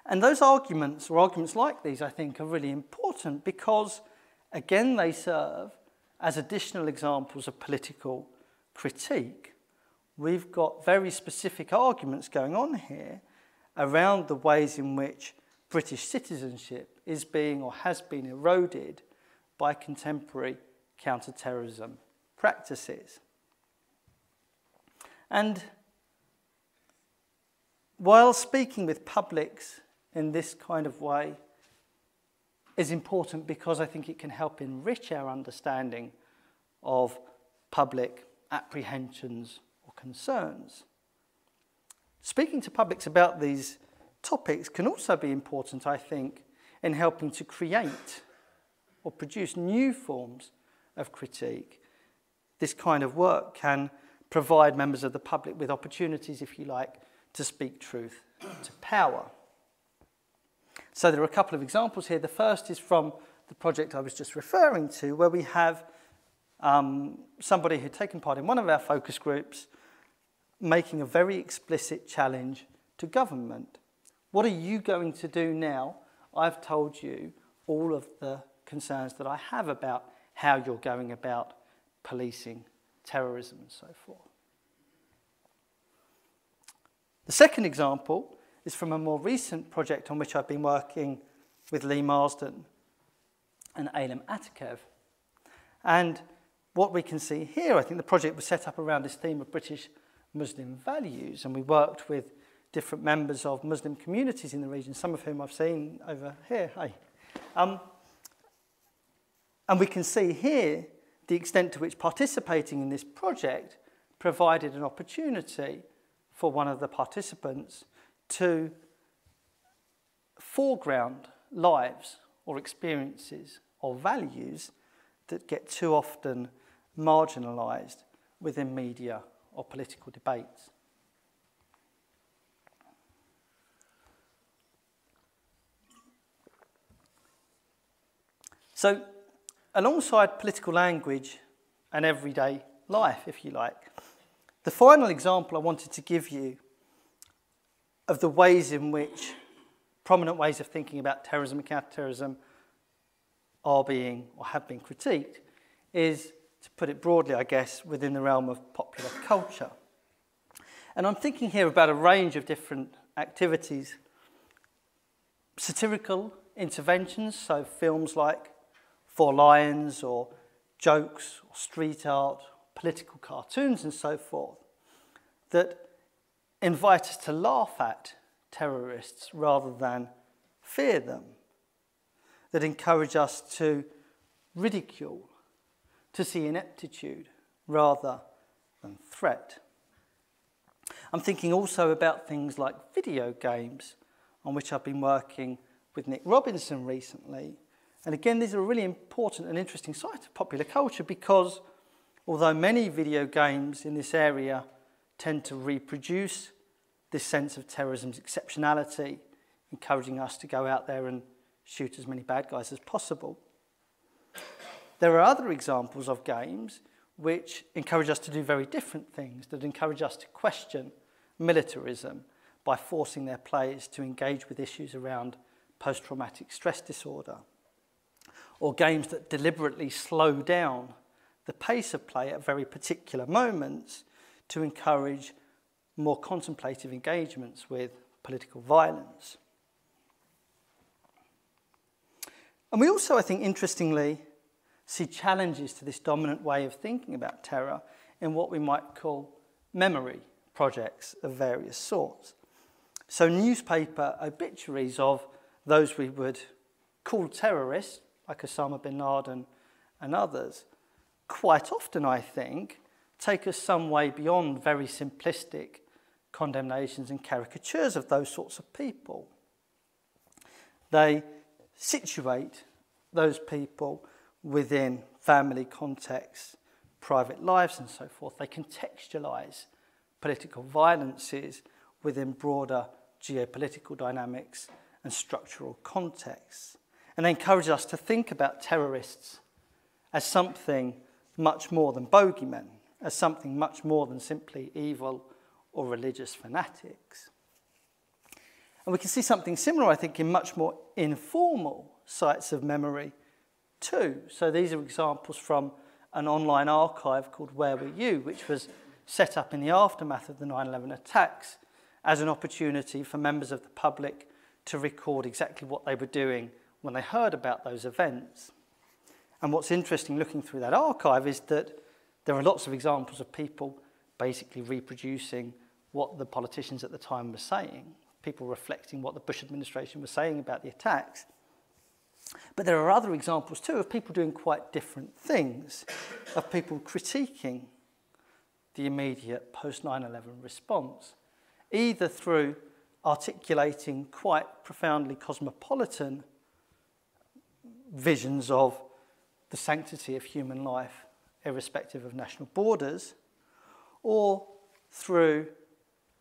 And those arguments, or arguments like these, I think, are really important because, again, they serve as additional examples of political critique. We've got very specific arguments going on here around the ways in which British citizenship is being or has been eroded by contemporary counter-terrorism practices. And while speaking with publics in this kind of way is important because I think it can help enrich our understanding of public apprehensions or concerns, speaking to publics about these topics can also be important, I think, in helping to create or produce new forms of critique. This kind of work can provide members of the public with opportunities, if you like, to speak truth to power. So there are a couple of examples here. The first is from the project I was just referring to, where we have somebody who'd taken part in one of our focus groups making a very explicit challenge to government. What are you going to do now? I've told you all of the concerns that I have about how you're going about policing terrorism and so forth. The second example is from a more recent project on which I've been working with Lee Marsden and Ailem Atikev. And what we can see here, I think the project was set up around this theme of British Muslim values, and we worked with different members of Muslim communities in the region, some of whom I've seen over here. Hey. And we can see here the extent to which participating in this project provided an opportunity for one of the participants to foreground lives or experiences or values that get too often marginalised within media or political debates. So, alongside political language and everyday life, if you like, the final example I wanted to give you of the ways in which prominent ways of thinking about terrorism and counter-terrorism are being or have been critiqued is, to put it broadly, I guess, within the realm of popular culture. And I'm thinking here about a range of different activities. Satirical interventions, so films like Four Lions or jokes or street art, political cartoons and so forth, that invite us to laugh at terrorists rather than fear them, that encourage us to ridicule, to see ineptitude rather than threat. I'm thinking also about things like video games, on which I've been working with Nick Robinson recently. And again, these are a really important and interesting side of popular culture because although many video games in this area tend to reproduce this sense of terrorism's exceptionality, encouraging us to go out there and shoot as many bad guys as possible, there are other examples of games which encourage us to do very different things, that encourage us to question militarism by forcing their players to engage with issues around post-traumatic stress disorder, or games that deliberately slow down the pace of play at very particular moments to encourage more contemplative engagements with political violence. And we also, I think, interestingly, see challenges to this dominant way of thinking about terror in what we might call memory projects of various sorts. So newspaper obituaries of those we would call terrorists, like Osama bin Laden and others, quite often, I think, take us some way beyond very simplistic condemnations and caricatures of those sorts of people. They situate those people within family contexts, private lives and so forth. They contextualise political violences within broader geopolitical dynamics and structural contexts. And they encourage us to think about terrorists as something much more than bogeymen, as something much more than simply evil or religious fanatics. And we can see something similar, I think, in much more informal sites of memory too. So these are examples from an online archive called WHO, which was set up in the aftermath of the 9/11 attacks as an opportunity for members of the public to record exactly what they were doing when they heard about those events. And what's interesting looking through that archive is that there are lots of examples of people basically reproducing what the politicians at the time were saying, people reflecting what the Bush administration was saying about the attacks. But there are other examples too of people doing quite different things, of people critiquing the immediate post-9/11 response, either through articulating quite profoundly cosmopolitan visions of the sanctity of human life, irrespective of national borders, or through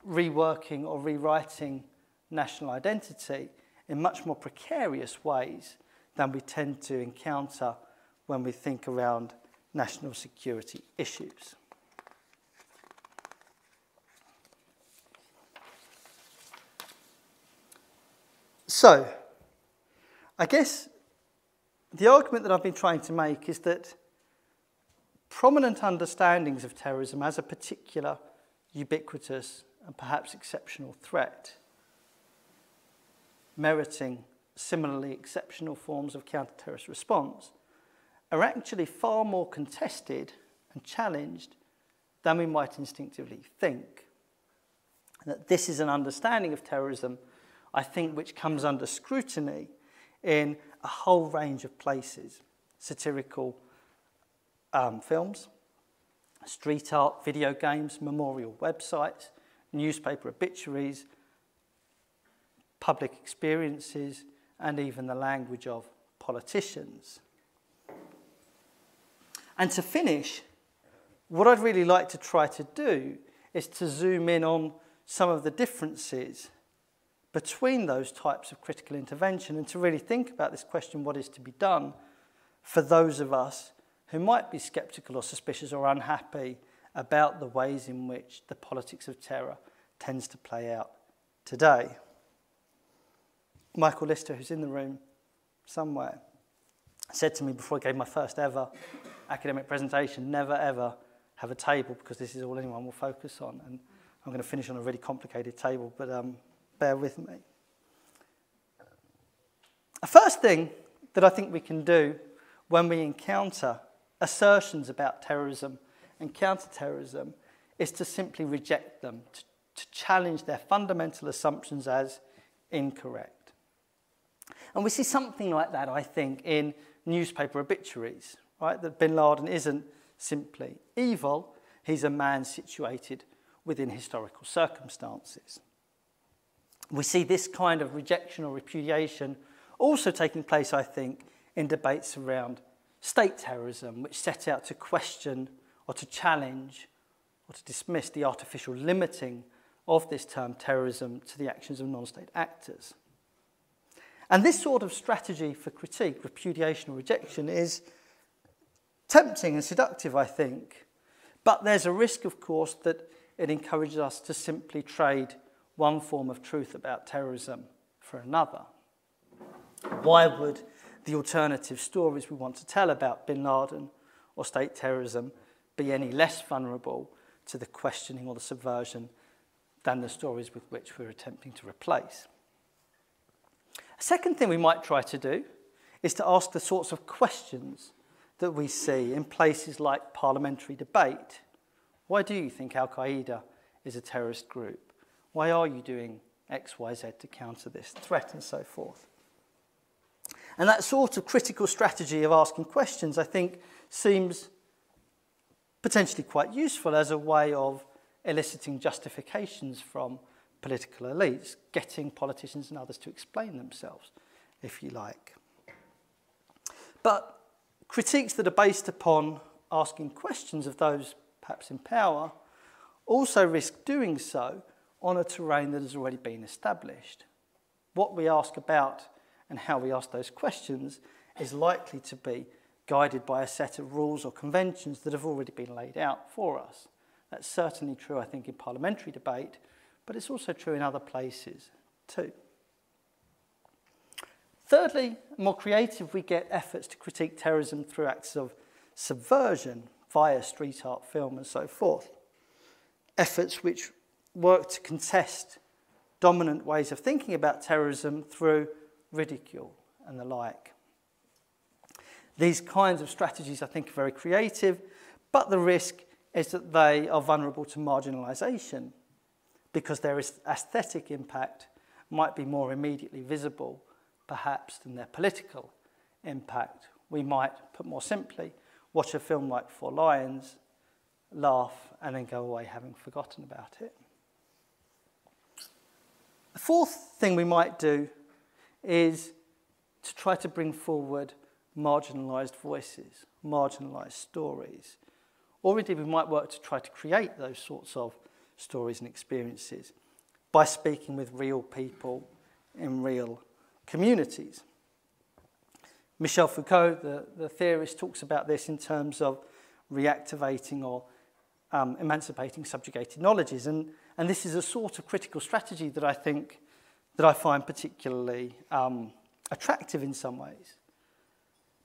reworking or rewriting national identity in much more precarious ways than we tend to encounter when we think around national security issues. So, I guess the argument that I've been trying to make is that prominent understandings of terrorism as a particular ubiquitous and perhaps exceptional threat, meriting similarly exceptional forms of counter-terrorist response, are actually far more contested and challenged than we might instinctively think. And that this is an understanding of terrorism, I think, which comes under scrutiny in a whole range of places. Satirical films, street art, video games, memorial websites, newspaper obituaries, public experiences, and even the language of politicians. And to finish, what I'd really like to try to do is to zoom in on some of the differences between those types of critical intervention and to really think about this question, what is to be done for those of us who might be sceptical or suspicious or unhappy about the ways in which the politics of terror tends to play out today. Michael Lister, who's in the room somewhere, said to me before I gave my first ever academic presentation, never ever have a table because this is all anyone will focus on. And I'm going to finish on a really complicated table, but bear with me. A first thing that I think we can do when we encounter assertions about terrorism and counter-terrorism is to simply reject them, to challenge their fundamental assumptions as incorrect. And we see something like that, I think, in newspaper obituaries, right? That bin Laden isn't simply evil, he's a man situated within historical circumstances. We see this kind of rejection or repudiation also taking place, I think, in debates around state terrorism, which set out to question or to challenge or to dismiss the artificial limiting of this term terrorism to the actions of non-state actors. And this sort of strategy for critique, repudiation or rejection, is tempting and seductive, I think. But there's a risk, of course, that it encourages us to simply trade one form of truth about terrorism for another. Why would the alternative stories we want to tell about bin Laden or state terrorism be any less vulnerable to the questioning or the subversion than the stories with which we're attempting to replace? A second thing we might try to do is to ask the sorts of questions that we see in places like parliamentary debate. Why do you think Al-Qaeda is a terrorist group? Why are you doing X, Y, Z to counter this threat and so forth? And that sort of critical strategy of asking questions, I think, seems potentially quite useful as a way of eliciting justifications from political elites, getting politicians and others to explain themselves, if you like. But critiques that are based upon asking questions of those perhaps in power also risk doing so on a terrain that has already been established. What we ask about and how we ask those questions is likely to be guided by a set of rules or conventions that have already been laid out for us. That's certainly true, I think, in parliamentary debate, but it's also true in other places too. Thirdly, more creative, we get efforts to critique terrorism through acts of subversion via street art, film, and so forth. Efforts which work to contest dominant ways of thinking about terrorism through ridicule and the like. These kinds of strategies, I think, are very creative, but the risk is that they are vulnerable to marginalisation because their aesthetic impact might be more immediately visible, perhaps, than their political impact. We might, put more simply, watch a film like Four Lions, laugh, and then go away having forgotten about it. The fourth thing we might do is to try to bring forward marginalised voices, marginalised stories. Or indeed, we might work to try to create those sorts of stories and experiences by speaking with real people in real communities. Michel Foucault, the theorist, talks about this in terms of reactivating or emancipating subjugated knowledges. And this is a sort of critical strategy that I find particularly attractive in some ways.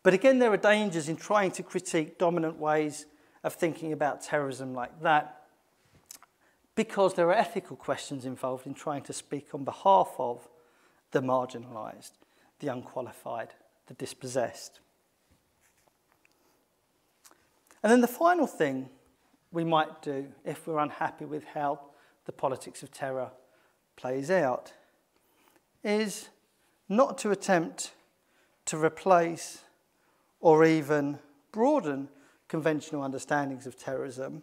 But again, there are dangers in trying to critique dominant ways of thinking about terrorism like that, because there are ethical questions involved in trying to speak on behalf of the marginalised, the unqualified, the dispossessed. And then the final thing we might do if we're unhappy with how the politics of terror plays out is not to attempt to replace or even broaden conventional understandings of terrorism,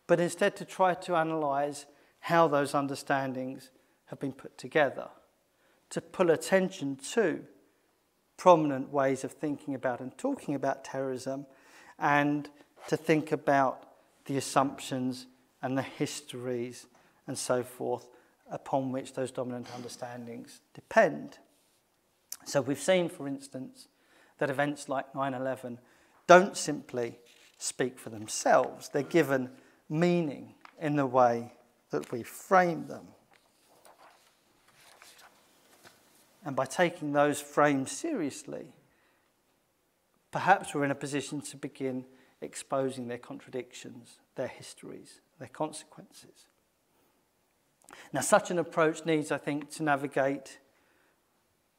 but instead to try to analyse how those understandings have been put together, to pull attention to prominent ways of thinking about and talking about terrorism, and to think about the assumptions and the histories and so forth upon which those dominant understandings depend. So we've seen, for instance, that events like 9/11 don't simply speak for themselves. They're given meaning in the way that we frame them. And by taking those frames seriously, perhaps we're in a position to begin exposing their contradictions, their histories, their consequences. Now, such an approach needs, I think, to navigate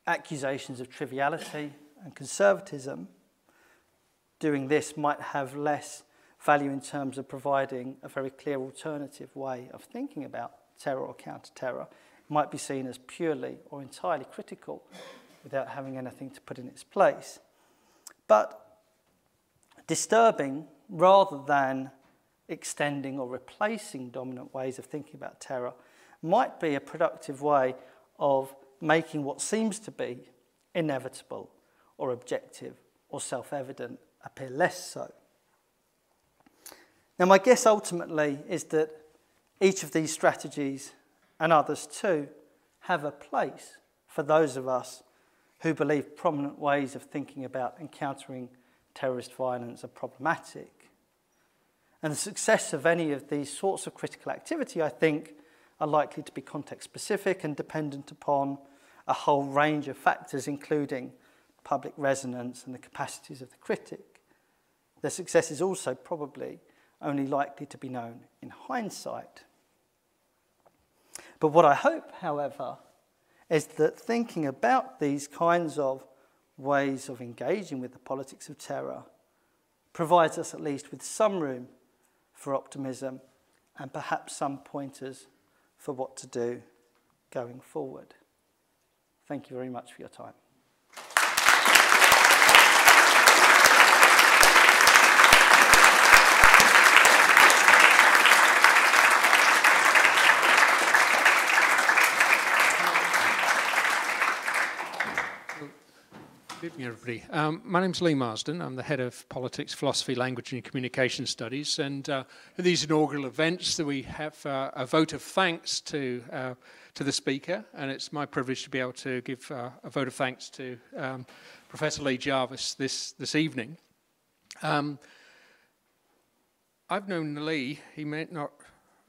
accusations of triviality and conservatism. Doing this might have less value in terms of providing a very clear alternative way of thinking about terror or counter-terror. It might be seen as purely or entirely critical without having anything to put in its place. But disturbing rather than extending or replacing dominant ways of thinking about terror might be a productive way of making what seems to be inevitable or objective or self-evident appear less so. Now, my guess ultimately is that each of these strategies, and others too, have a place for those of us who believe prominent ways of thinking about encountering terrorist violence are problematic. And the success of any of these sorts of critical activity, I think, are likely to be context-specific and dependent upon a whole range of factors, including public resonance and the capacities of the critic. Their success is also probably only likely to be known in hindsight. But what I hope, however, is that thinking about these kinds of ways of engaging with the politics of terror provides us at least with some room for optimism and perhaps some pointers for what to do going forward. Thank you very much for your time. evening, everybody. My name's Lee Marsden. I'm the head of Politics, Philosophy, Language and Communication Studies. And at these inaugural events, that we have a vote of thanks to the speaker. And it's my privilege to be able to give a vote of thanks to Professor Lee Jarvis this evening. I've known Lee. He may not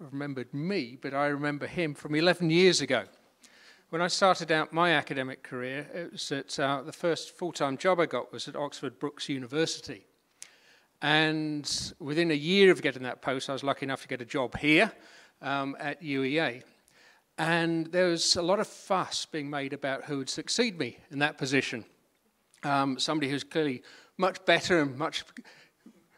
have remembered me, but I remember him from 11 years ago. When I started out my academic career, it was at the first full-time job I got was at Oxford Brookes University. And within a year of getting that post, I was lucky enough to get a job here at UEA. And there was a lot of fuss being made about who would succeed me in that position. Somebody who's clearly much better and much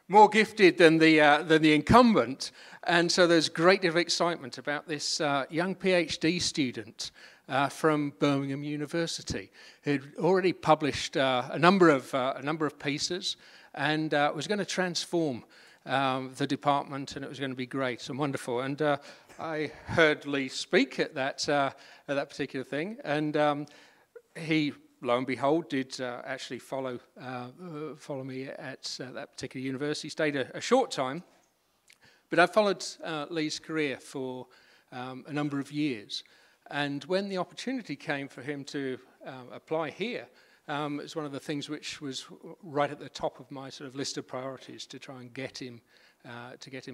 more gifted than the incumbent. And so there's great deal of excitement about this young PhD student from Birmingham University, who'd already published a number of pieces, and was going to transform the department, and it was going to be great and wonderful. And I heard Lee speak at that particular thing, and he, lo and behold, did actually follow me at that particular university. Stayed a short time, but I followed Lee's career for a number of years. And when the opportunity came for him to apply here, it was one of the things which was right at the top of my sort of list of priorities to try and get him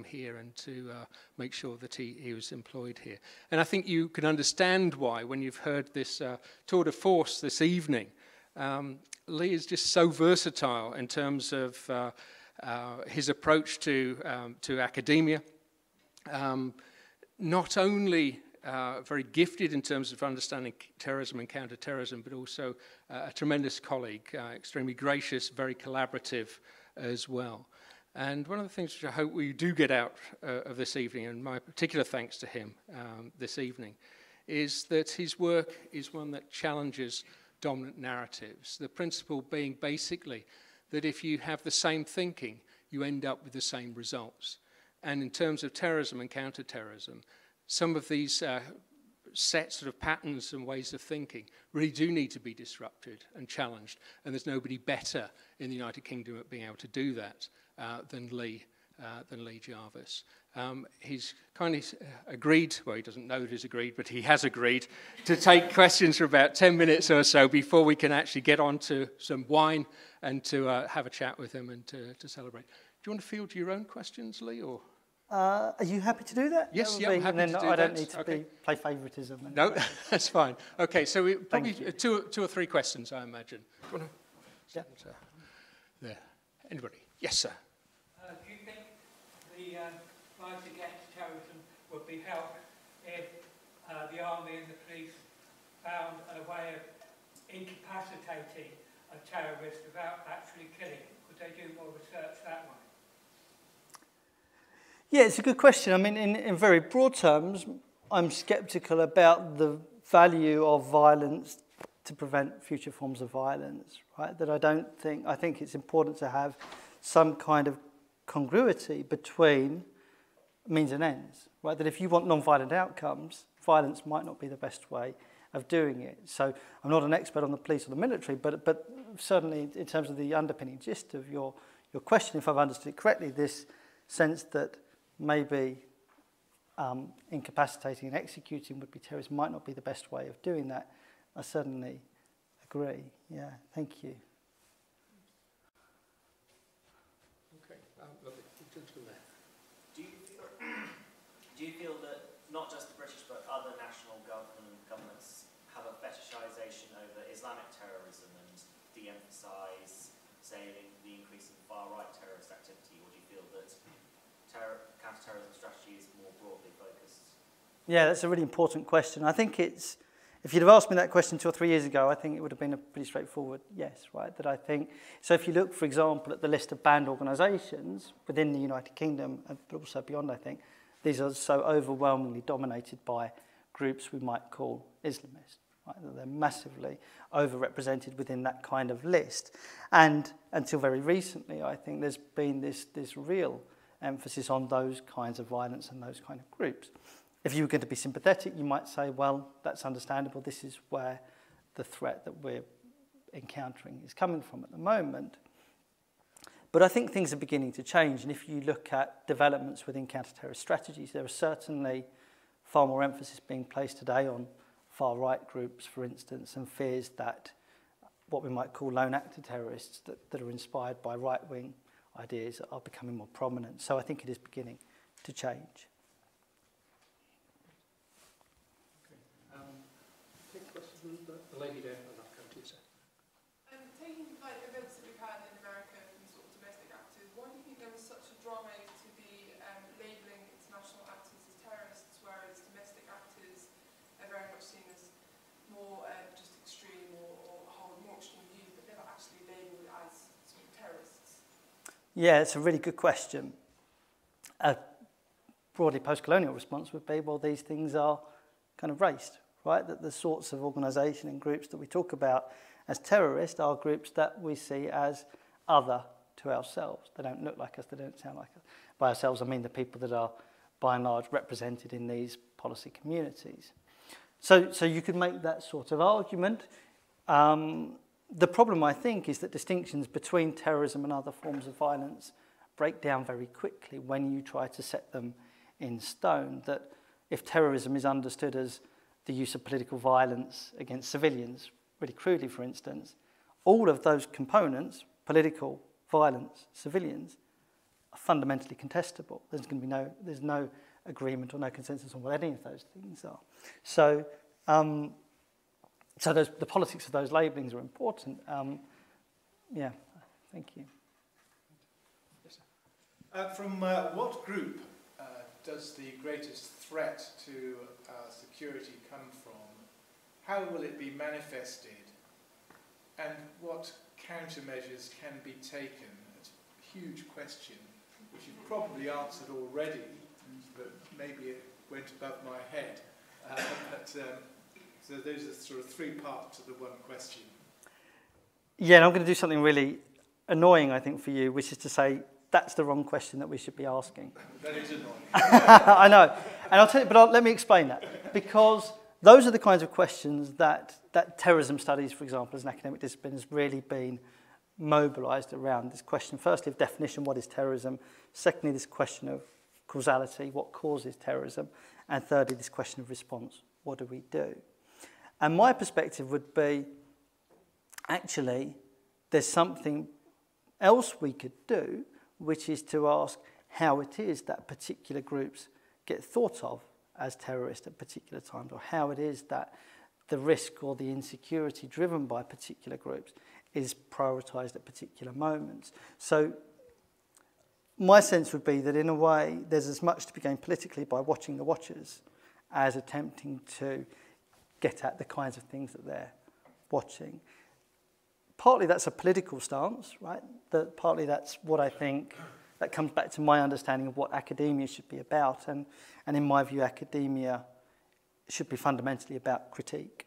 here and to make sure that he was employed here. And I think you can understand why when you've heard this tour de force this evening. Lee is just so versatile in terms of his approach to academia. Not only very gifted in terms of understanding terrorism and counter-terrorism, but also a tremendous colleague, extremely gracious, very collaborative as well. And one of the things which I hope we do get out of this evening, and my particular thanks to him this evening, is that his work is one that challenges dominant narratives. The principle being basically that if you have the same thinking, you end up with the same results. And in terms of terrorism and counter-terrorism, some of these set sort of patterns and ways of thinking really do need to be disrupted and challenged, and there's nobody better in the United Kingdom at being able to do that than Lee Jarvis. He's kindly agreed, well, he doesn't know that he's agreed, but he has agreed to take questions for about 10 minutes or so before we can actually get on to some wine and to have a chat with him and to celebrate. Do you want to field your own questions, Lee, or...? Are you happy to do that? Yes, yeah, I'm happy to do that. I don't need to play favouritism. No, that's fine. Okay, so we probably two or three questions, I imagine. Do you want to there. Anybody? Yes, sir. Do you think the fight against terrorism would be helped if the army and the police found a way of incapacitating a terrorist without actually killing him? Could they do more research that way? Yeah, it's a good question. I mean, in very broad terms, I'm sceptical about the value of violence to prevent future forms of violence, right? That I think it's important to have some kind of congruity between means and ends, right? That if you want non-violent outcomes, violence might not be the best way of doing it. So I'm not an expert on the police or the military, but certainly in terms of the underpinning gist of your question, if I've understood it correctly, this sense that maybe incapacitating and executing would be terrorists might not be the best way of doing that. I certainly agree. Yeah, thank you. Okay, lovely. Do you feel that not just the British but other national governments have a fetishisation over Islamic terrorism and de-emphasise, say, the increase in far-right terrorist activity, or do you feel that counter-terrorism strategy is more broadly focused? Yeah, that's a really important question. I think it's, if you'd have asked me that question 2 or 3 years ago, I think it would have been a pretty straightforward yes, right? That I think, so if you look, for example, at the list of banned organisations within the United Kingdom, but also beyond, I think, these are so overwhelmingly dominated by groups we might call Islamist. Right? They're massively overrepresented within that kind of list. And until very recently, I think there's been this real emphasis on those kinds of violence and those kind of groups. If you were going to be sympathetic, you might say, well, that's understandable. This is where the threat that we're encountering is coming from at the moment. But I think things are beginning to change, and if you look at developments within counter-terrorist strategies, there is certainly far more emphasis being placed today on far-right groups, for instance, and fears that what we might call lone actor terrorists that are inspired by right-wing ideas are becoming more prominent. So I think it is beginning to change. Take a question from the lady there, and I'll come to you, sir. Taking like events that we've had in America from sort of domestic actors, why do you think there was such a drama to be labelling international actors as terrorists, whereas domestic actors are very much seen as more just extreme or hold more extreme views, but never actually labelled as sort of terrorists? Yeah, it's a really good question. A broadly post-colonial response would be, well, these things are kind of raced, right? That the sorts of organisation and groups that we talk about as terrorists are groups that we see as other to ourselves. They don't look like us, they don't sound like us. By ourselves, I mean the people that are, by and large, represented in these policy communities. So you could make that sort of argument. The problem, I think, is that distinctions between terrorism and other forms of violence break down very quickly when you try to set them in stone. That if terrorism is understood as the use of political violence against civilians, really crudely, for instance, all of those components, political, violence, civilians, are fundamentally contestable. There's no agreement or no consensus on what any of those things are. So, the politics of those labellings are important. Yeah, thank you. Yes, sir. From what group does the greatest threat to security come from? How will it be manifested? And what countermeasures can be taken? It's a huge question, which you've probably answered already, but maybe it went above my head. So those are sort of three parts to the one question. Yeah, and I'm going to do something really annoying, I think, for you, which is to say that's the wrong question that we should be asking. That is annoying. I know. And I'll tell you, but let me explain that. Because those are the kinds of questions that terrorism studies, for example, as an academic discipline, has really been mobilised around. This question, firstly, of definition, what is terrorism? Secondly, this question of causality, what causes terrorism? And thirdly, this question of response, what do we do? And my perspective would be, actually, there's something else we could do, which is to ask how it is that particular groups get thought of as terrorists at particular times, or how it is that the risk or the insecurity driven by particular groups is prioritised at particular moments. So my sense would be that in a way there's as much to be gained politically by watching the watchers as attempting to get at the kinds of things that they're watching. Partly that's a political stance, right? Partly that's what I think, that comes back to my understanding of what academia should be about. And in my view, academia should be fundamentally about critique.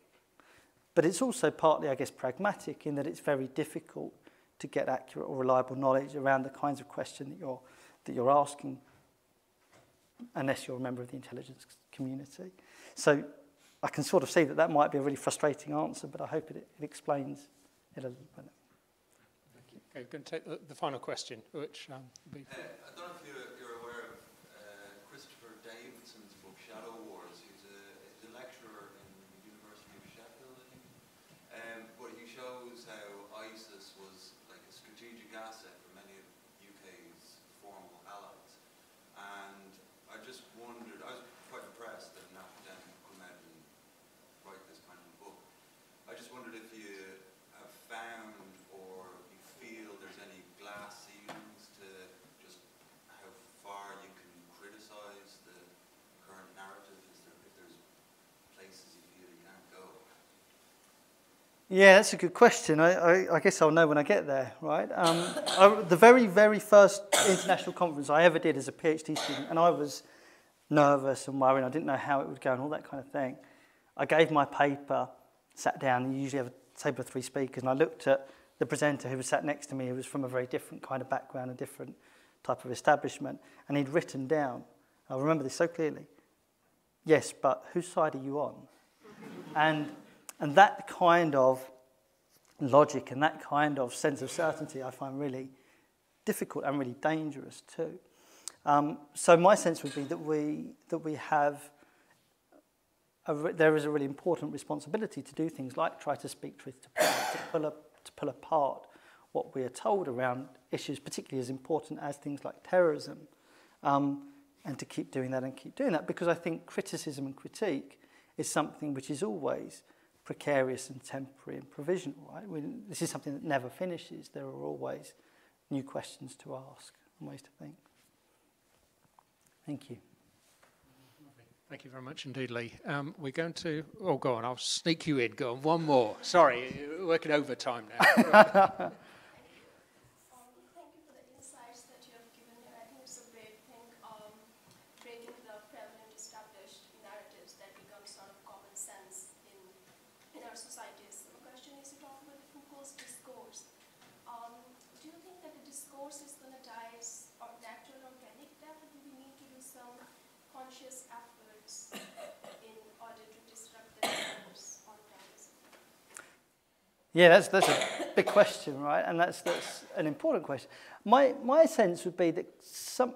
But it's also partly, I guess, pragmatic in that it's very difficult to get accurate or reliable knowledge around the kinds of question that you're asking unless you're a member of the intelligence community. So I can sort of see that might be a really frustrating answer, but I hope it explains it a little bit. Thank you. Okay, we're going to take the final question, which will be... I don't know if you're aware of Christopher Davidson's book, Shadow Wars. He's a lecturer in the University of Sheffield, I think. But he shows how ISIS was like a strategic asset for many of UK's formal allies. And I just wondered, I was quite impressed that an academic could come out and write this kind of book. I just wondered if you have found or you feel there's any glass ceilings to just how far you can criticise the current narrative, if there's places you feel you can't go. Yeah, that's a good question. I guess I'll know when I get there, right? The very, very first international conference I ever did as a PhD student, and I was nervous and worried, I didn't know how it would go and all that kind of thing. I gave my paper, sat down, and you usually have a table of 3 speakers, and I looked at the presenter who was sat next to me, who was from a very different kind of background, a different type of establishment, and he'd written down, I remember this so clearly, yes, but whose side are you on? And that kind of logic and that kind of sense of certainty I find really difficult and really dangerous too. So my sense would be that we have there is a really important responsibility to do things like try to speak truth to power, to pull apart what we are told around issues particularly as important as things like terrorism, and to keep doing that because I think criticism and critique is something which is always precarious and temporary and provisional, right? This is something that never finishes. There are always new questions to ask and ways to think. Thank you. Thank you very much indeed, Lee. We're going to... Oh, go on. I'll sneak you in. Go on. One more. Sorry, you're working overtime now. Thank you for the insights that you have given here. I think it's a great thing, breaking the prevalent established narratives that become sort of common sense in our societies. So the question is, you talk about Foucault's discourse. Do you think that the discourse is going to die of natural organic death, or do we need to do some conscious efforts in order to disrupt the discourse on terrorism? Yeah, that's a big question, right? And that's an important question. My sense would be that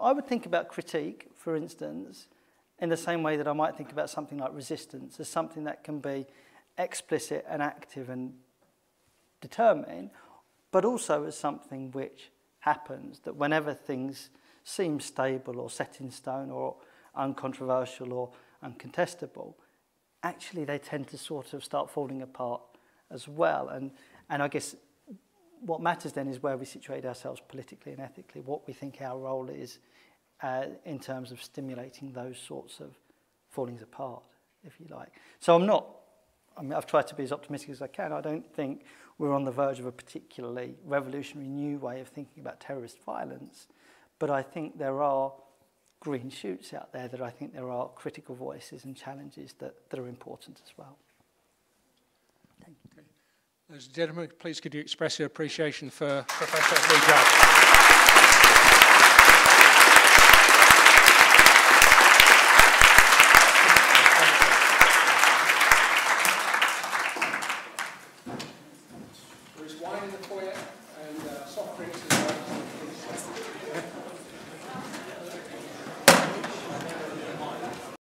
I would think about critique, for instance, in the same way that I might think about something like resistance as something that can be explicit and active and determined, but also as something which happens, that whenever things seem stable or set in stone or uncontroversial or uncontestable, actually they tend to sort of start falling apart as well. And I guess what matters then is where we situate ourselves politically and ethically, what we think our role is in terms of stimulating those sorts of fallings apart, if you like. So I've tried to be as optimistic as I can. I don't think we're on the verge of a particularly revolutionary new way of thinking about terrorist violence, but I think there are green shoots out there, that I think there are critical voices and challenges that are important as well. Thank you. Okay. Ladies and gentlemen, please could you express your appreciation for Professor Lee Judge.